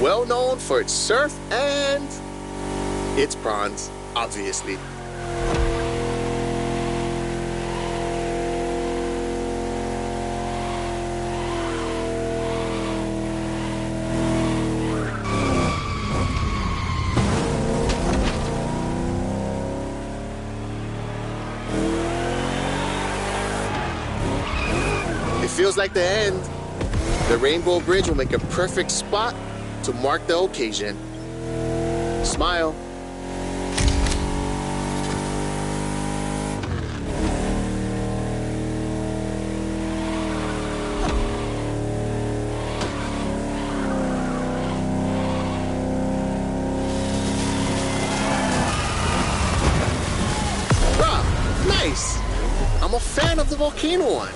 well known for its surf and its prawns, obviously. It feels like the end. The Rainbow Bridge will make a perfect spot to mark the occasion. Smile. nice. I'm a fan of the volcano one.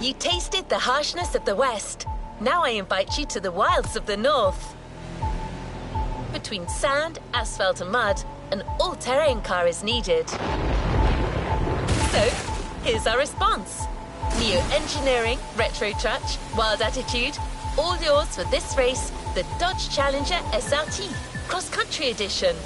You tasted the harshness of the West. Now I invite you to the wilds of the North. Between sand, asphalt and mud, an all-terrain car is needed. So, here's our response. Neo-engineering, retro touch, wild attitude, all yours for this race, the Dodge Challenger SRT, cross-country edition.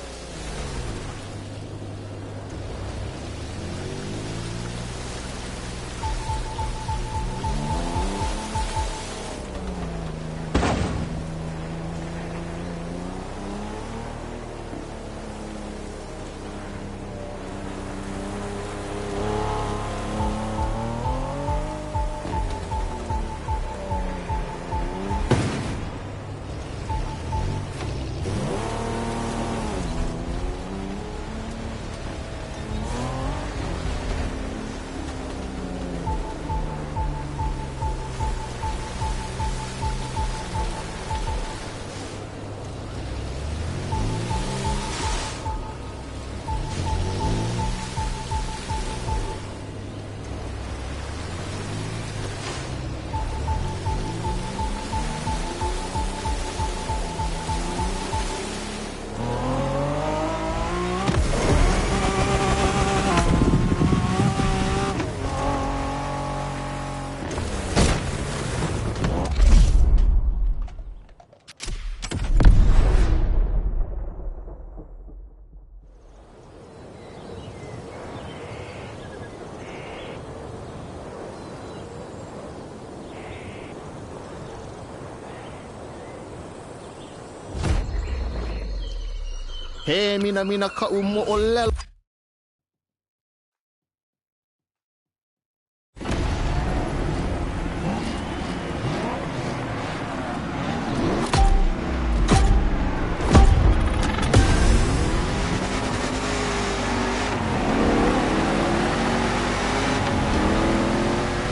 Hey, mina ka umo olel.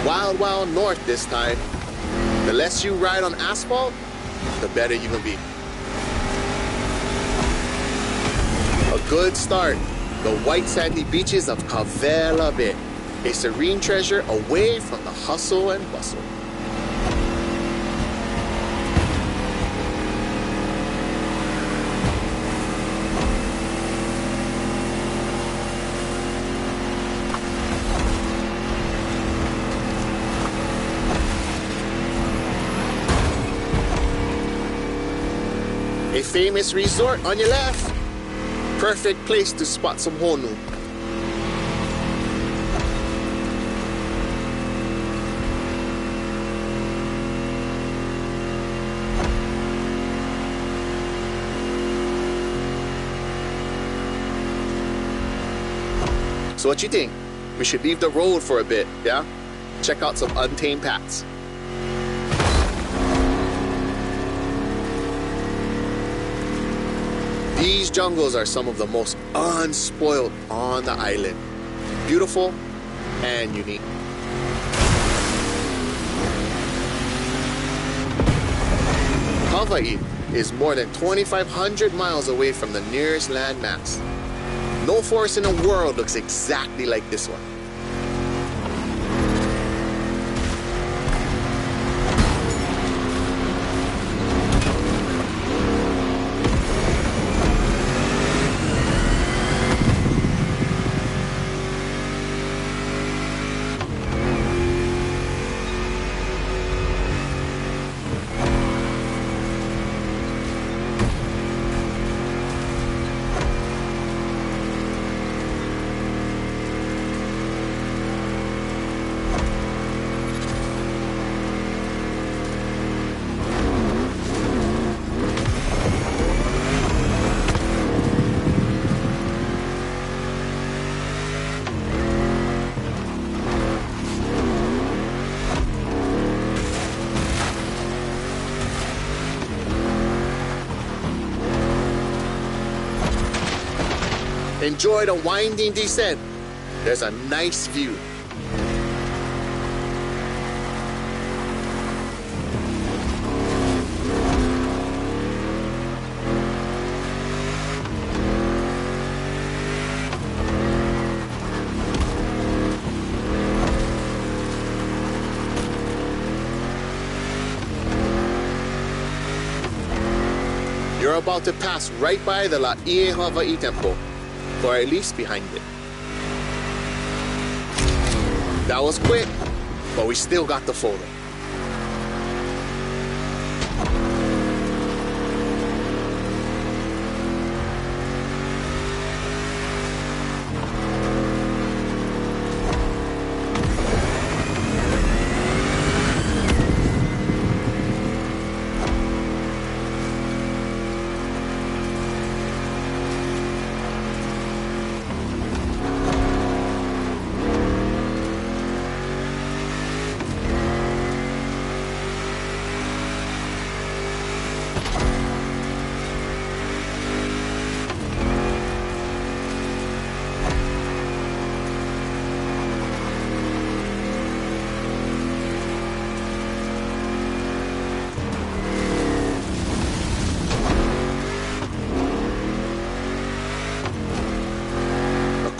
Wild, wild north this time. The less you ride on asphalt, the better you can be. A good start. The white sandy beaches of Cavela Bay. A serene treasure away from the hustle and bustle. A famous resort on your left. Perfect place to spot some honu. So what you think? We should leave the road for a bit, yeah? Check out some untamed paths. These jungles are some of the most unspoiled on the island. Beautiful and unique. Hawaii is more than 2,500 miles away from the nearest landmass. No forest in the world looks exactly like this one. Enjoy the winding descent. There's a nice view. You're about to pass right by the Yaboitank, or at least behind it. That was quick, but we still got the photo.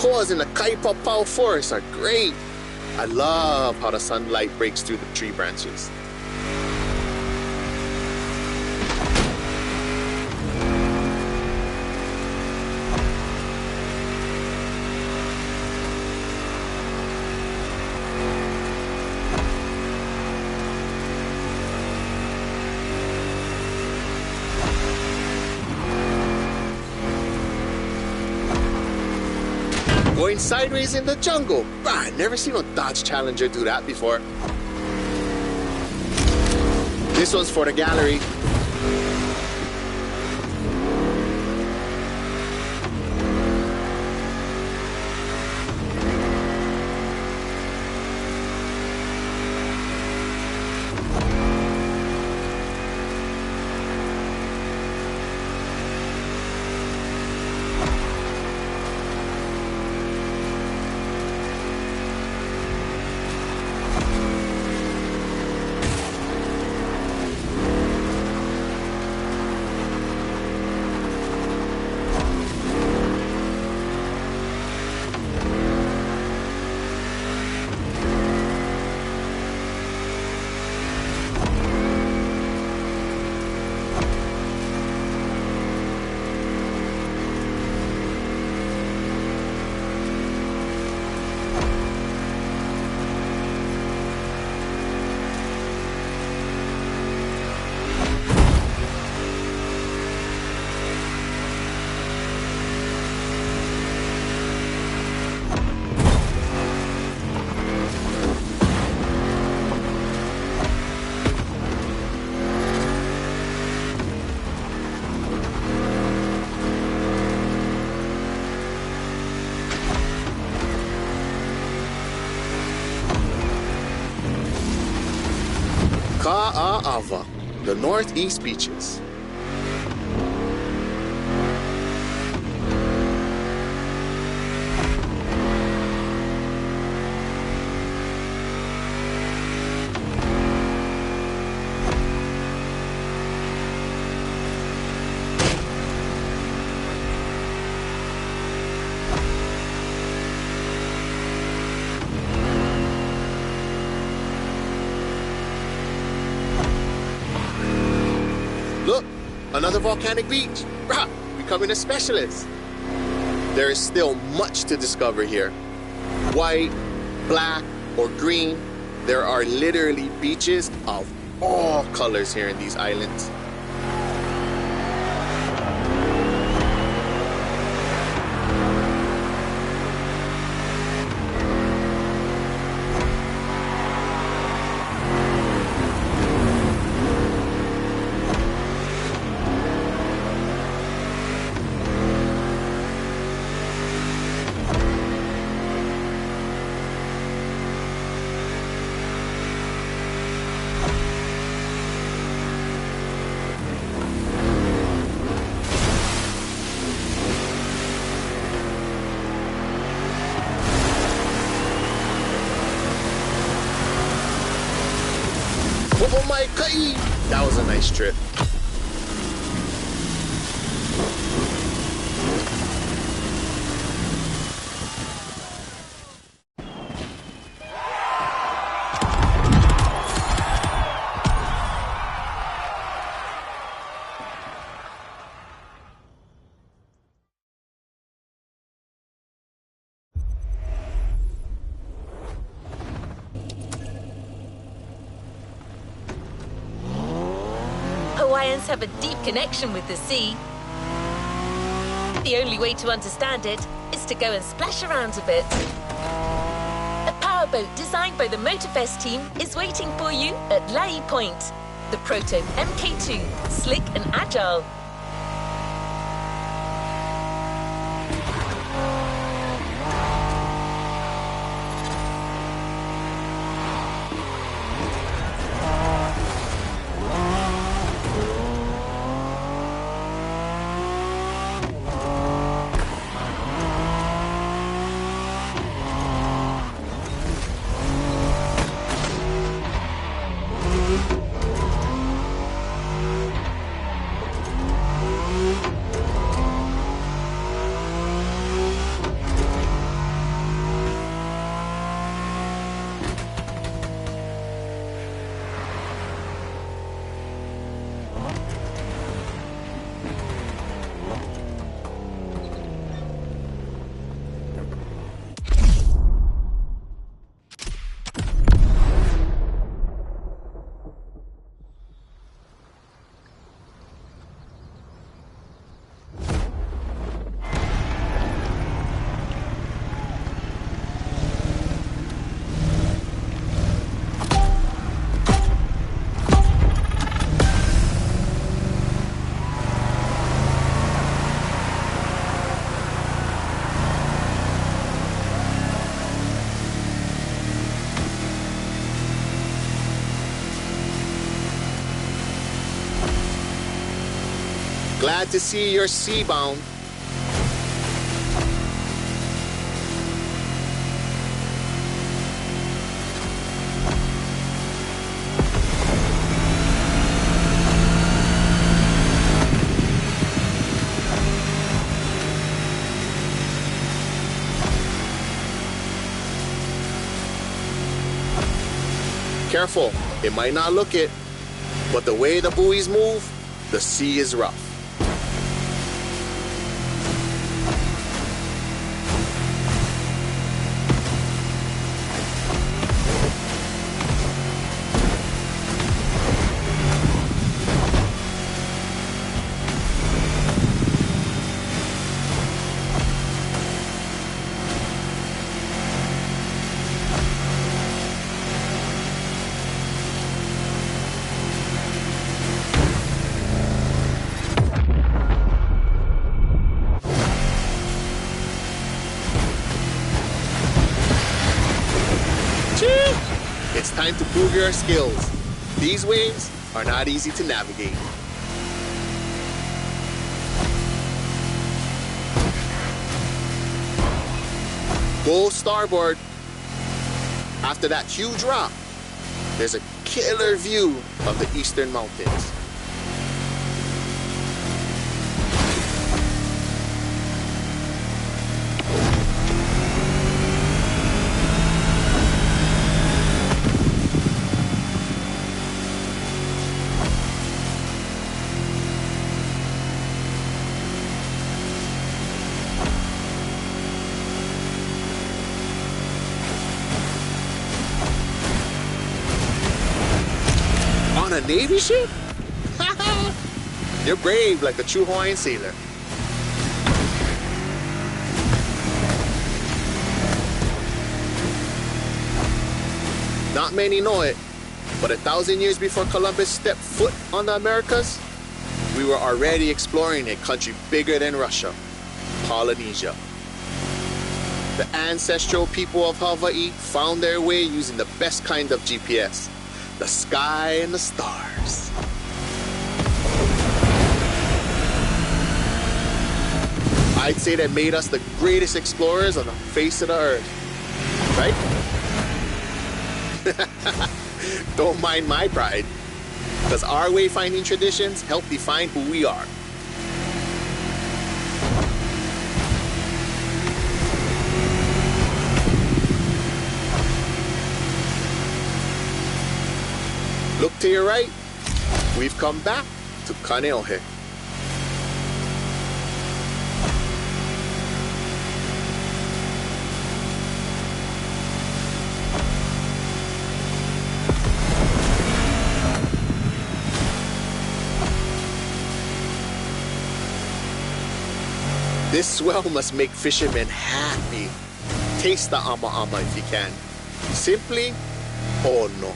Koas in the Kaipapao forest are great. I love how the sunlight breaks through the tree branches. Going sideways in the jungle. I never seen a Dodge Challenger do that before. This one's for the gallery. Ka'ava, the northeast beaches. Look, another volcanic beach. Rah, becoming a specialist. There is still much to discover here. White, black, or green, there are literally beaches of all colors here in these islands. Oh my God! That was a nice trip. Hawaiians have a deep connection with the sea. The only way to understand it is to go and splash around a bit. A powerboat designed by the Motorfest team is waiting for you at La'i Point. The proto MK2, slick and agile. Glad to see you're seabound. Careful, it might not look it, but the way the buoys move, the sea is rough. It's time to prove your skills. These waves are not easy to navigate. Go starboard. After that huge rock, there's a killer view of the eastern mountains. A Navy ship? You're brave like a true Hawaiian sailor. Not many know it, but 1,000 years before Columbus stepped foot on the Americas, we were already exploring a country bigger than Russia, Polynesia. The ancestral people of Hawaii found their way using the best kind of GPS. The sky and the stars. I'd say that made us the greatest explorers on the face of the earth, right? Don't mind my pride, because our wayfinding traditions help define who we are. Look to your right. We've come back to 涸ényＪ. This swell must make fishermen happy. Taste the ama if you can. Simply, oh no.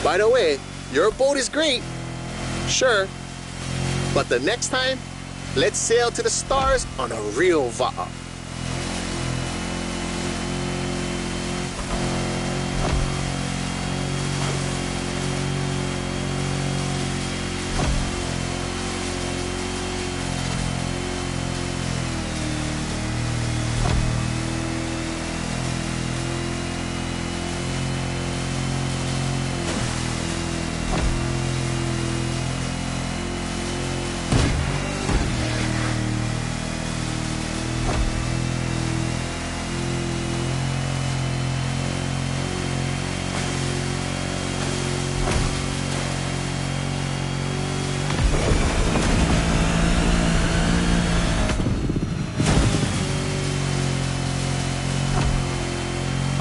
By the way, your boat is great, sure, but the next time, let's sail to the stars on a real va'a.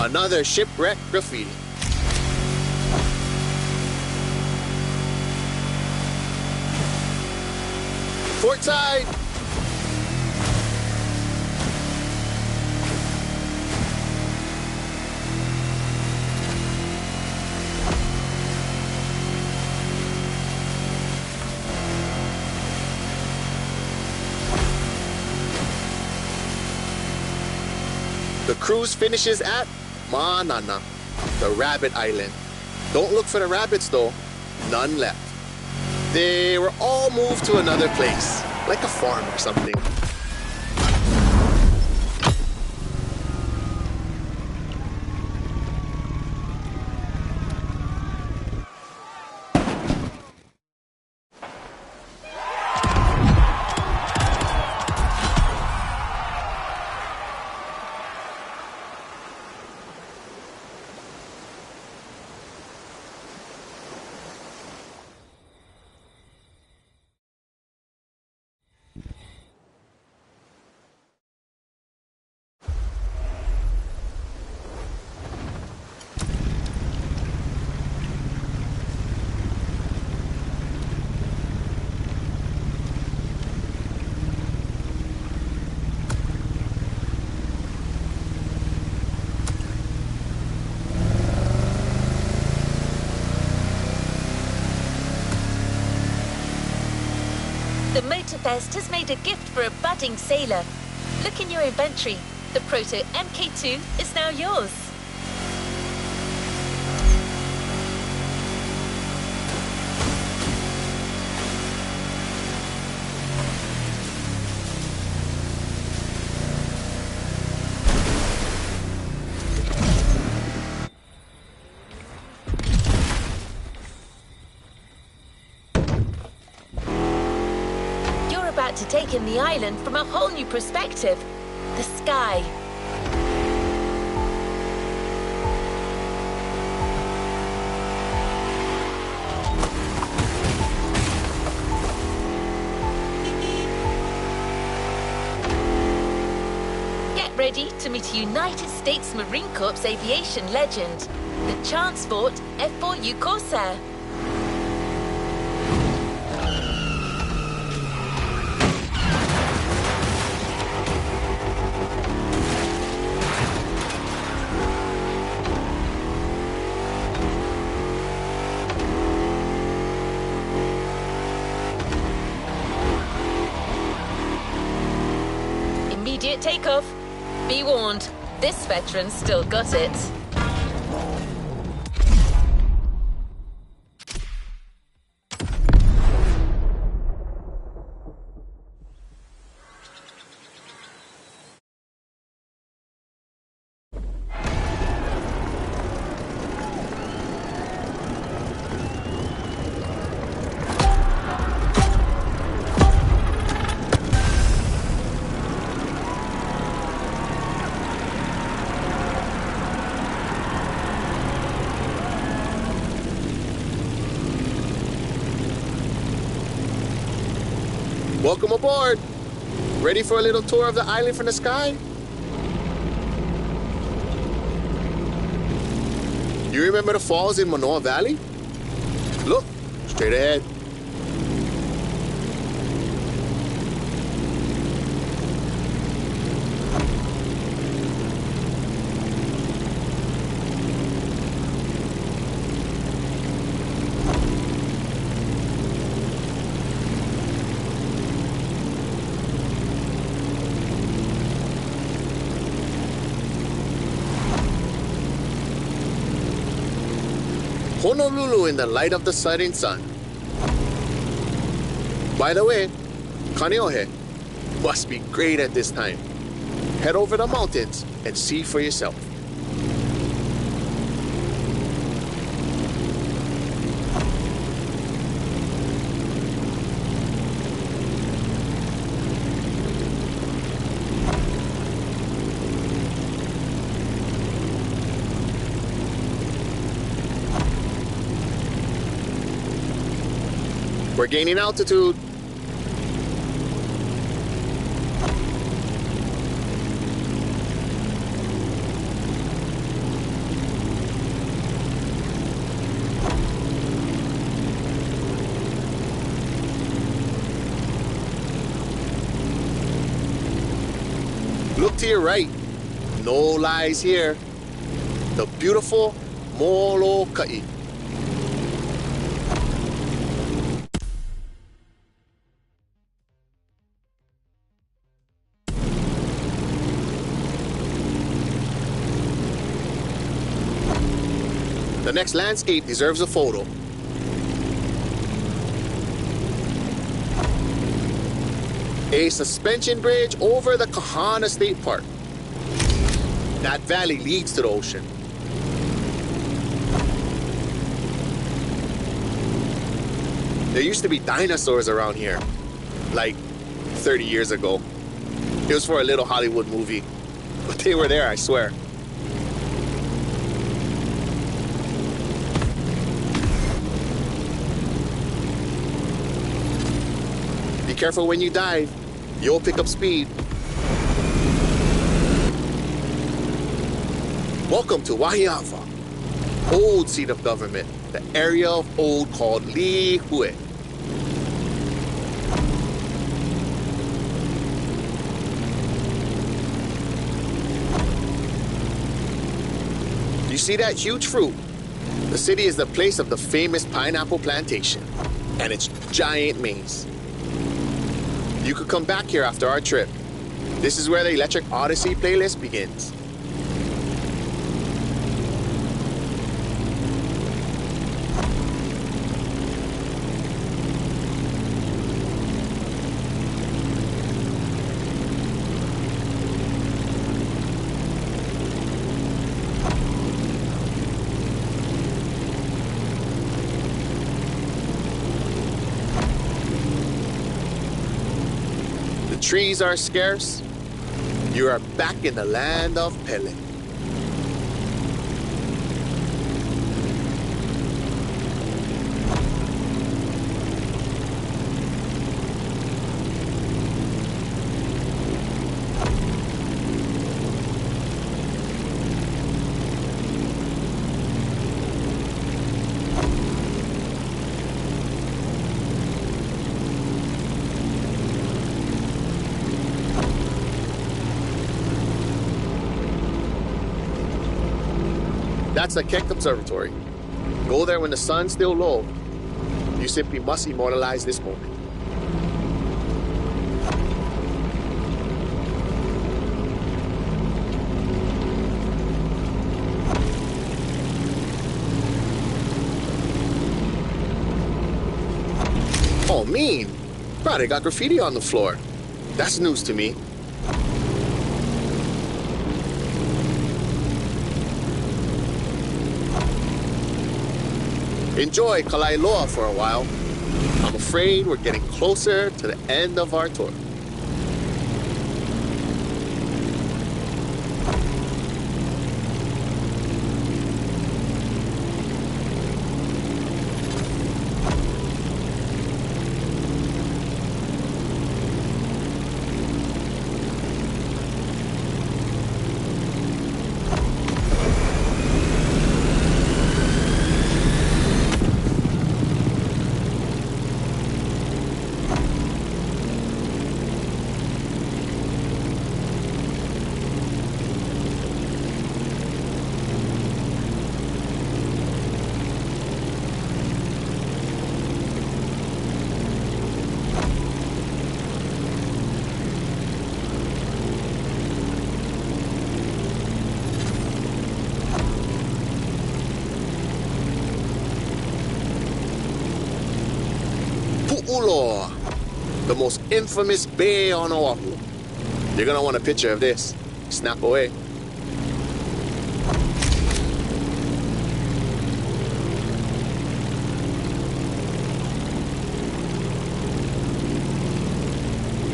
Another shipwreck graffiti. Port side! The cruise finishes at 콴ÁNANA, the rabbit island. Don't look for the rabbits though, none left. They were all moved to another place, like a farm or something. The Motorfest has made a gift for a budding sailor. Look in your inventory. The Proto MK2 is now yours. To take in the island from a whole new perspective, the sky. Get ready to meet a United States Marine Corps aviation legend, the Transport F4U Corsair. Immediate takeoff. Be warned, this veteran still got it. Welcome aboard. Ready for a little tour of the island from the sky? You remember the falls in Manoa Valley? Look, straight ahead. Honolulu in the light of the setting sun. By the way, Kaneohe must be great at this time. Head over the mountains and see for yourself. We're gaining altitude. Look to your right. No lies here. The beautiful Molokai. The next landscape deserves a photo. A suspension bridge over the Kahana State Park. That valley leads to the ocean. There used to be dinosaurs around here, like 30 years ago. It was for a little Hollywood movie, but they were there, I swear. Be careful when you dive. You'll pick up speed. Welcome to Wahiawa, old seat of government, the area of old called Lihue. You see that huge fruit? The city is the place of the famous pineapple plantation and its giant maze. You could come back here after our trip. This is where the Electric Odyssey playlist begins. Trees are scarce. You are back in the land of Pele. That's the Keck Observatory. Go there when the sun's still low. You simply must immortalize this moment. mean? Bro, they got graffiti on the floor. That's news to me. Enjoy Kalailoa for a while. I'm afraid we're getting closer to the end of our tour. Pu'uloa, the most infamous bay on Oahu. You're gonna want a picture of this. Snap away.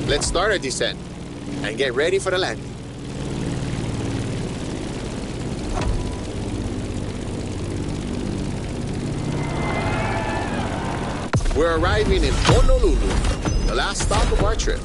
Let's start our descent and get ready for the landing. We're arriving in Honolulu, the last stop of our trip.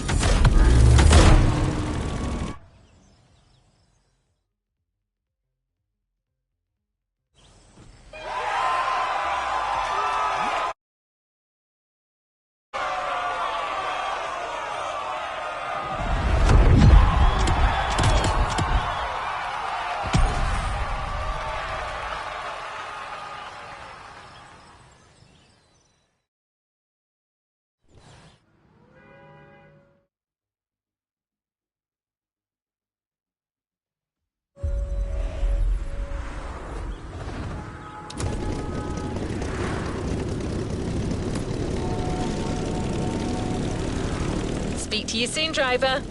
Speak to you soon, driver.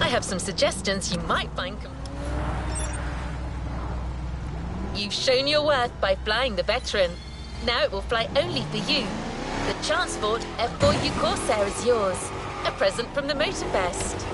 I have some suggestions you might find. You've shown your worth by flying the Veteran. Now it will fly only for you. The Transport F4U Corsair is yours. A present from the Motorfest.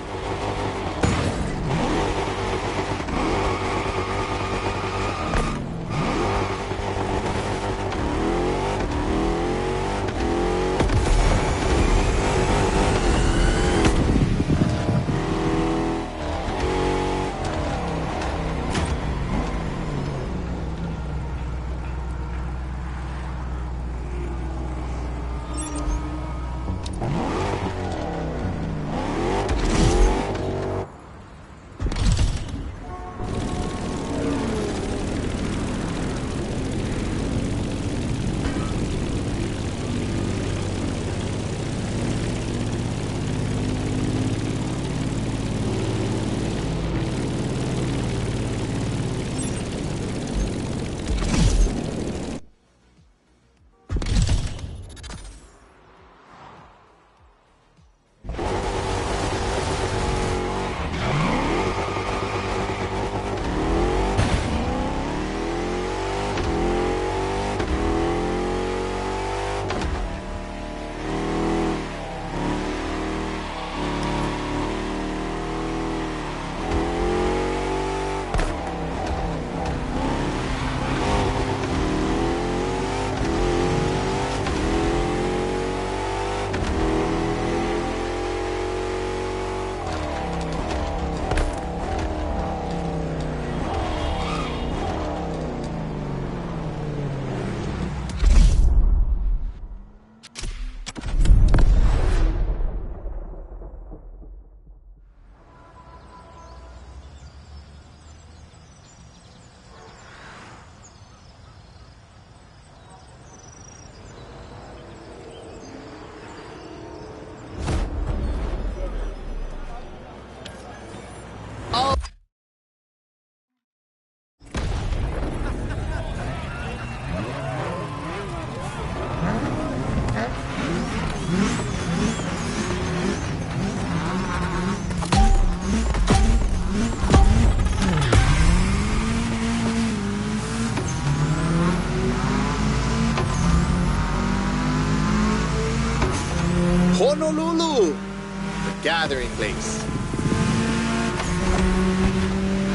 gathering place.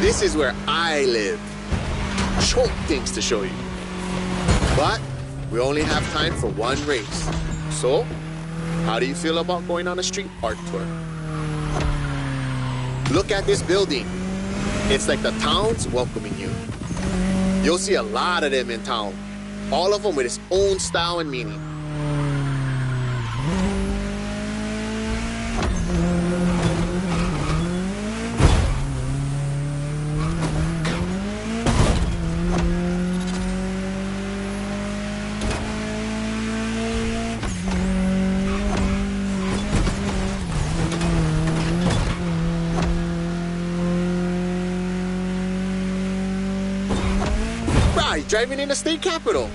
This is where I live. Choke things to show you. But we only have time for one race. So, how do you feel about going on a street art tour? Look at this building. It's like the town's welcoming you. You'll see a lot of them in town, all of them with its own style and meaning. Driving in the state capital.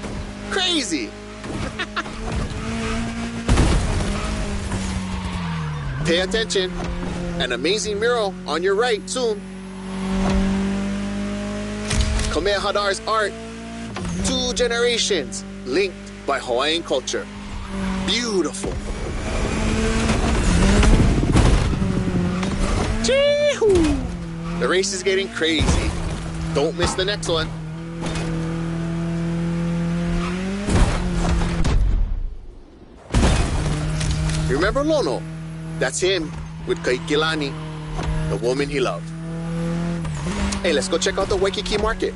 Crazy. Pay attention. An amazing mural on your right soon. ＫH's art. 2 generations linked by Hawaiian culture. Beautiful. Chee-hoo. The race is getting crazy. Don't miss the next one. Remember Lono? That's him with Kaikilani, the woman he loved. Hey, let's go check out the Waikiki market.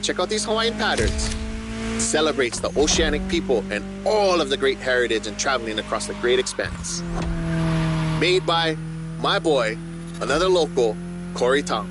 Check out these Hawaiian patterns. It celebrates the oceanic people and all of the great heritage and traveling across the great expanse. Made by my boy, another local, Corey Tong.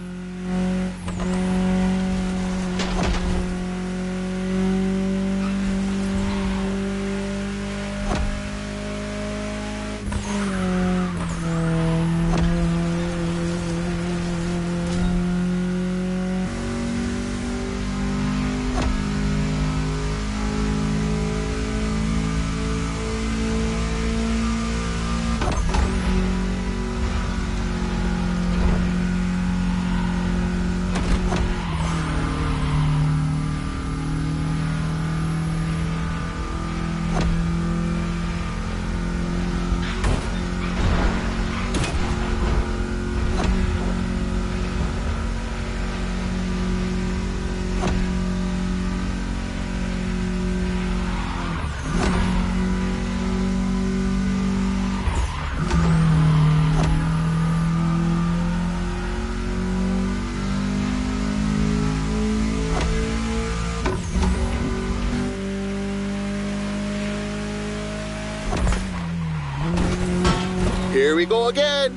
Here we go again.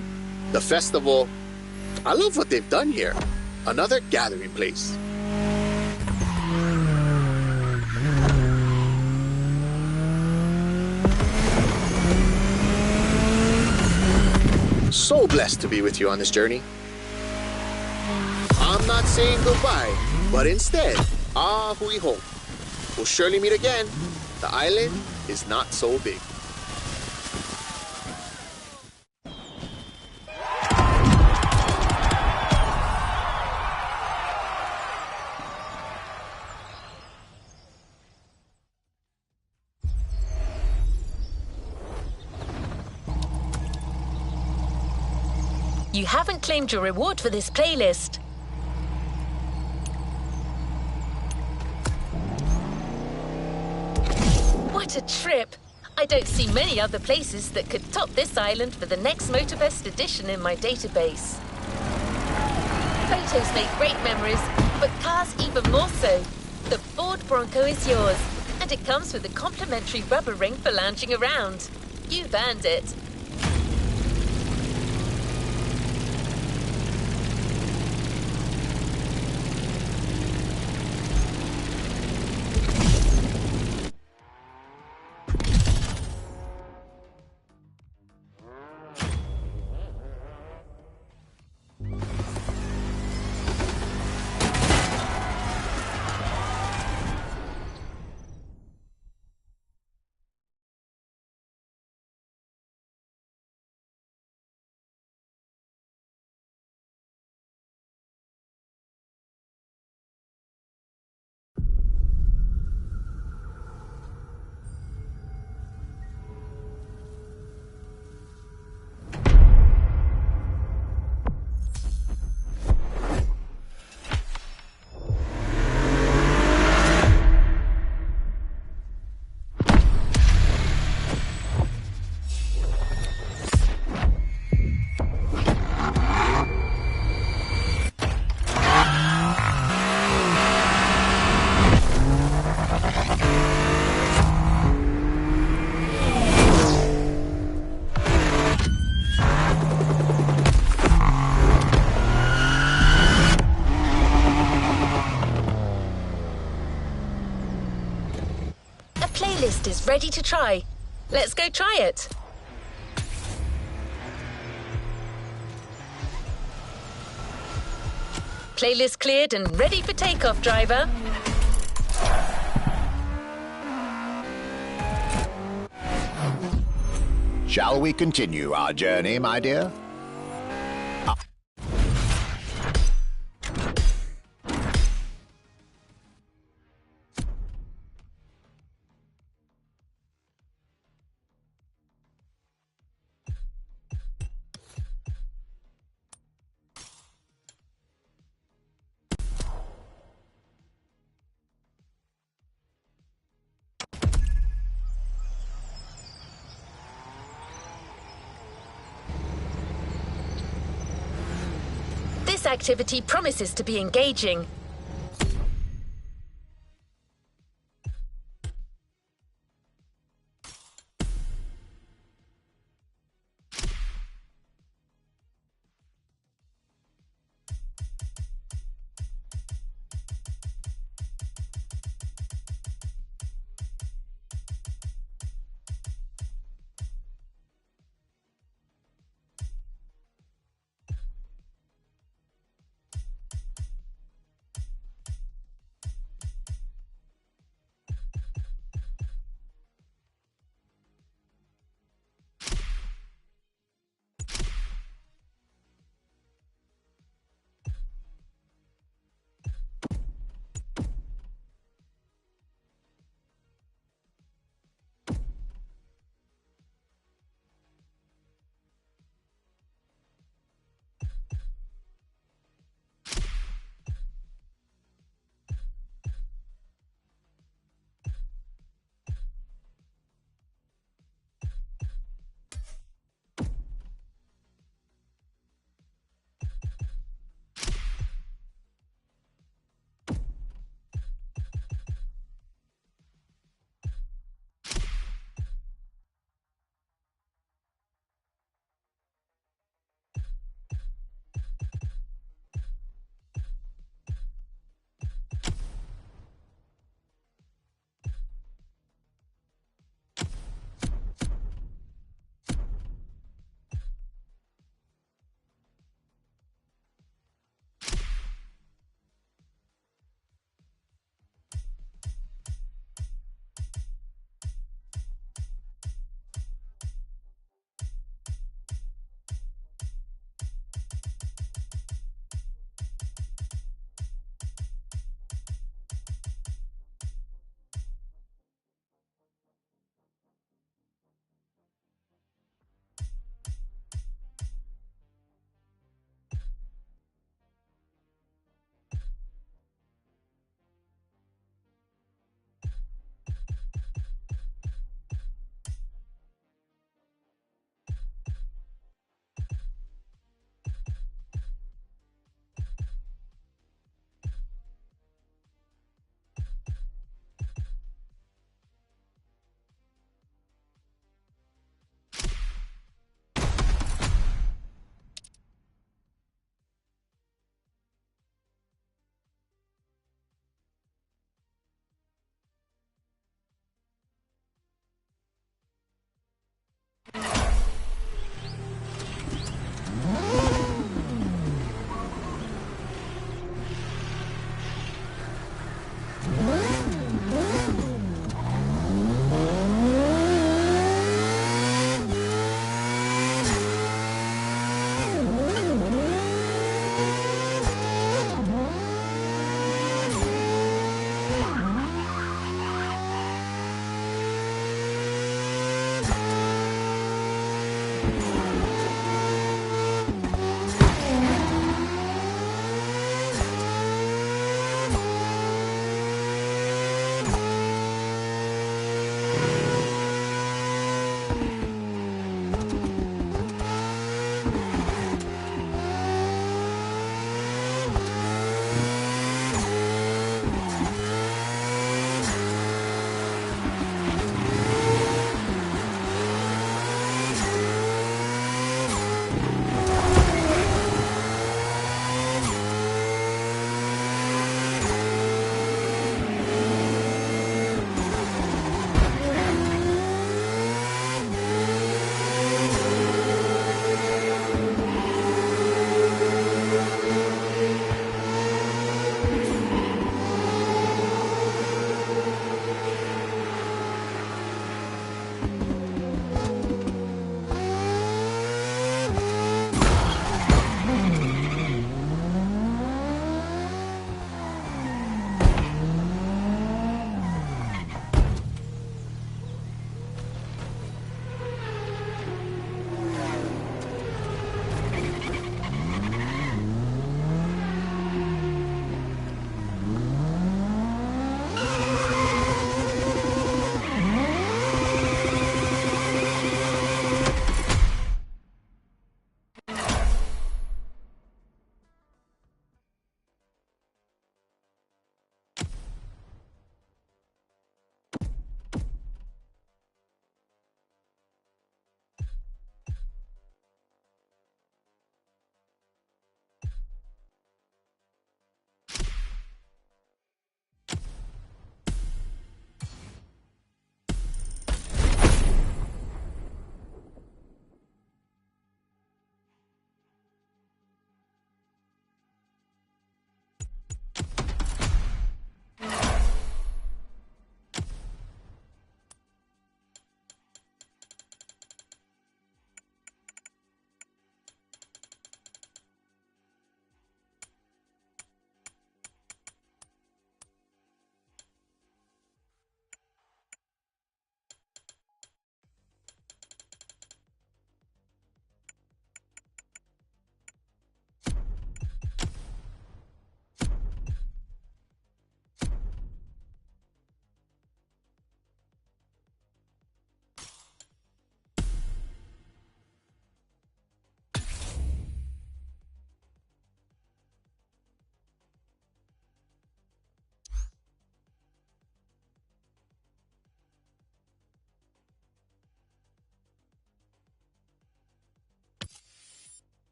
The festival. I love what they've done here. Another gathering place. So blessed to be with you on this journey. I'm not saying goodbye, but instead, hui ho. We'll surely meet again. The island is not so big. You haven't claimed your reward for this playlist. What a trip! I don't see many other places that could top this island for the next Motorfest edition in my database. Photos make great memories, but cars even more so. The Ford Bronco is yours, and it comes with a complimentary rubber ring for lounging around. You've earned it. Playlist is ready to try. Let's go try it. Playlist cleared and ready for takeoff, driver. Shall we continue our journey, my dear? This activity promises to be engaging.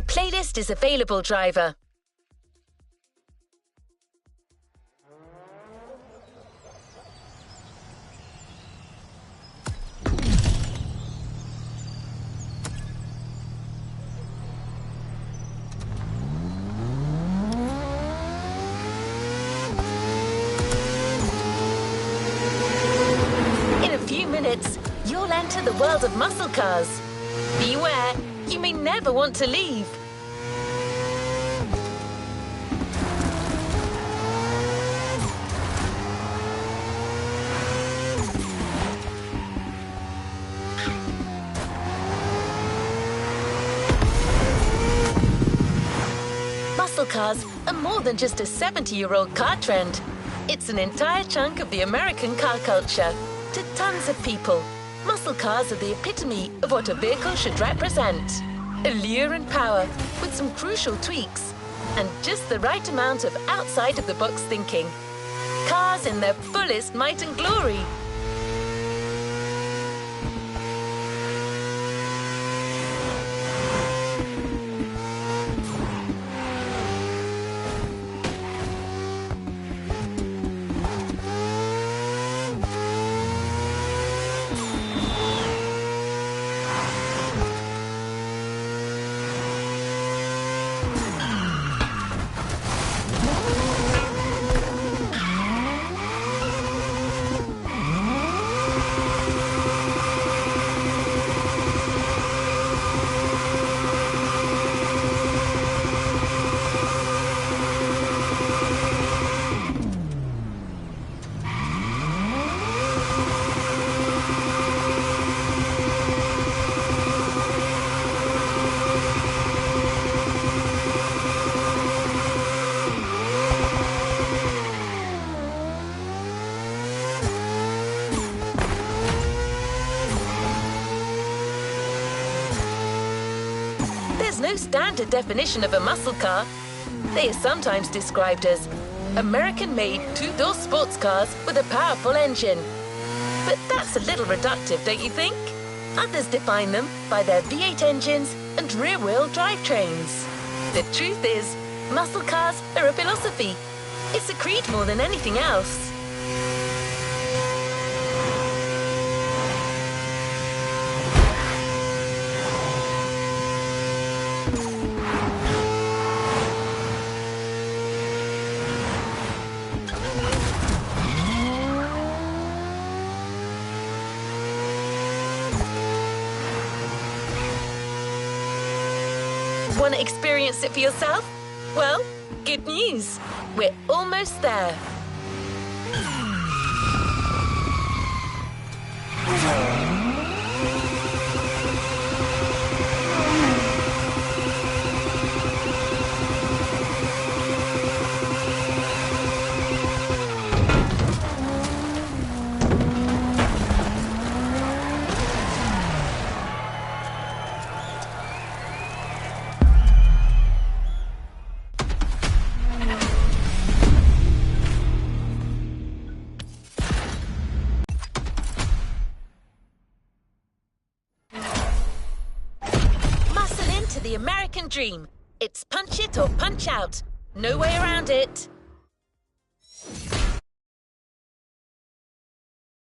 A playlist is available, driver. In a few minutes, you'll enter the world of muscle cars. Beware, you may never want to leave. Muscle cars are more than just a 70-year-old car trend. It's an entire chunk of the American car culture. To tons of people, muscle cars are the epitome of what a vehicle should represent. Allure and power, with some crucial tweaks, and just the right amount of outside-of-the-box thinking. Cars in their fullest might and glory. No standard definition of a muscle car. They are sometimes described as American-made two-door sports cars with a powerful engine. But that's a little reductive, don't you think? Others define them by their V8 engines and rear-wheel drivetrains. The truth is, muscle cars are a philosophy. It's a creed more than anything else. Want to experience it for yourself? Well, good news. We're almost there. The American dream. It's punch it or punch out. No way around it.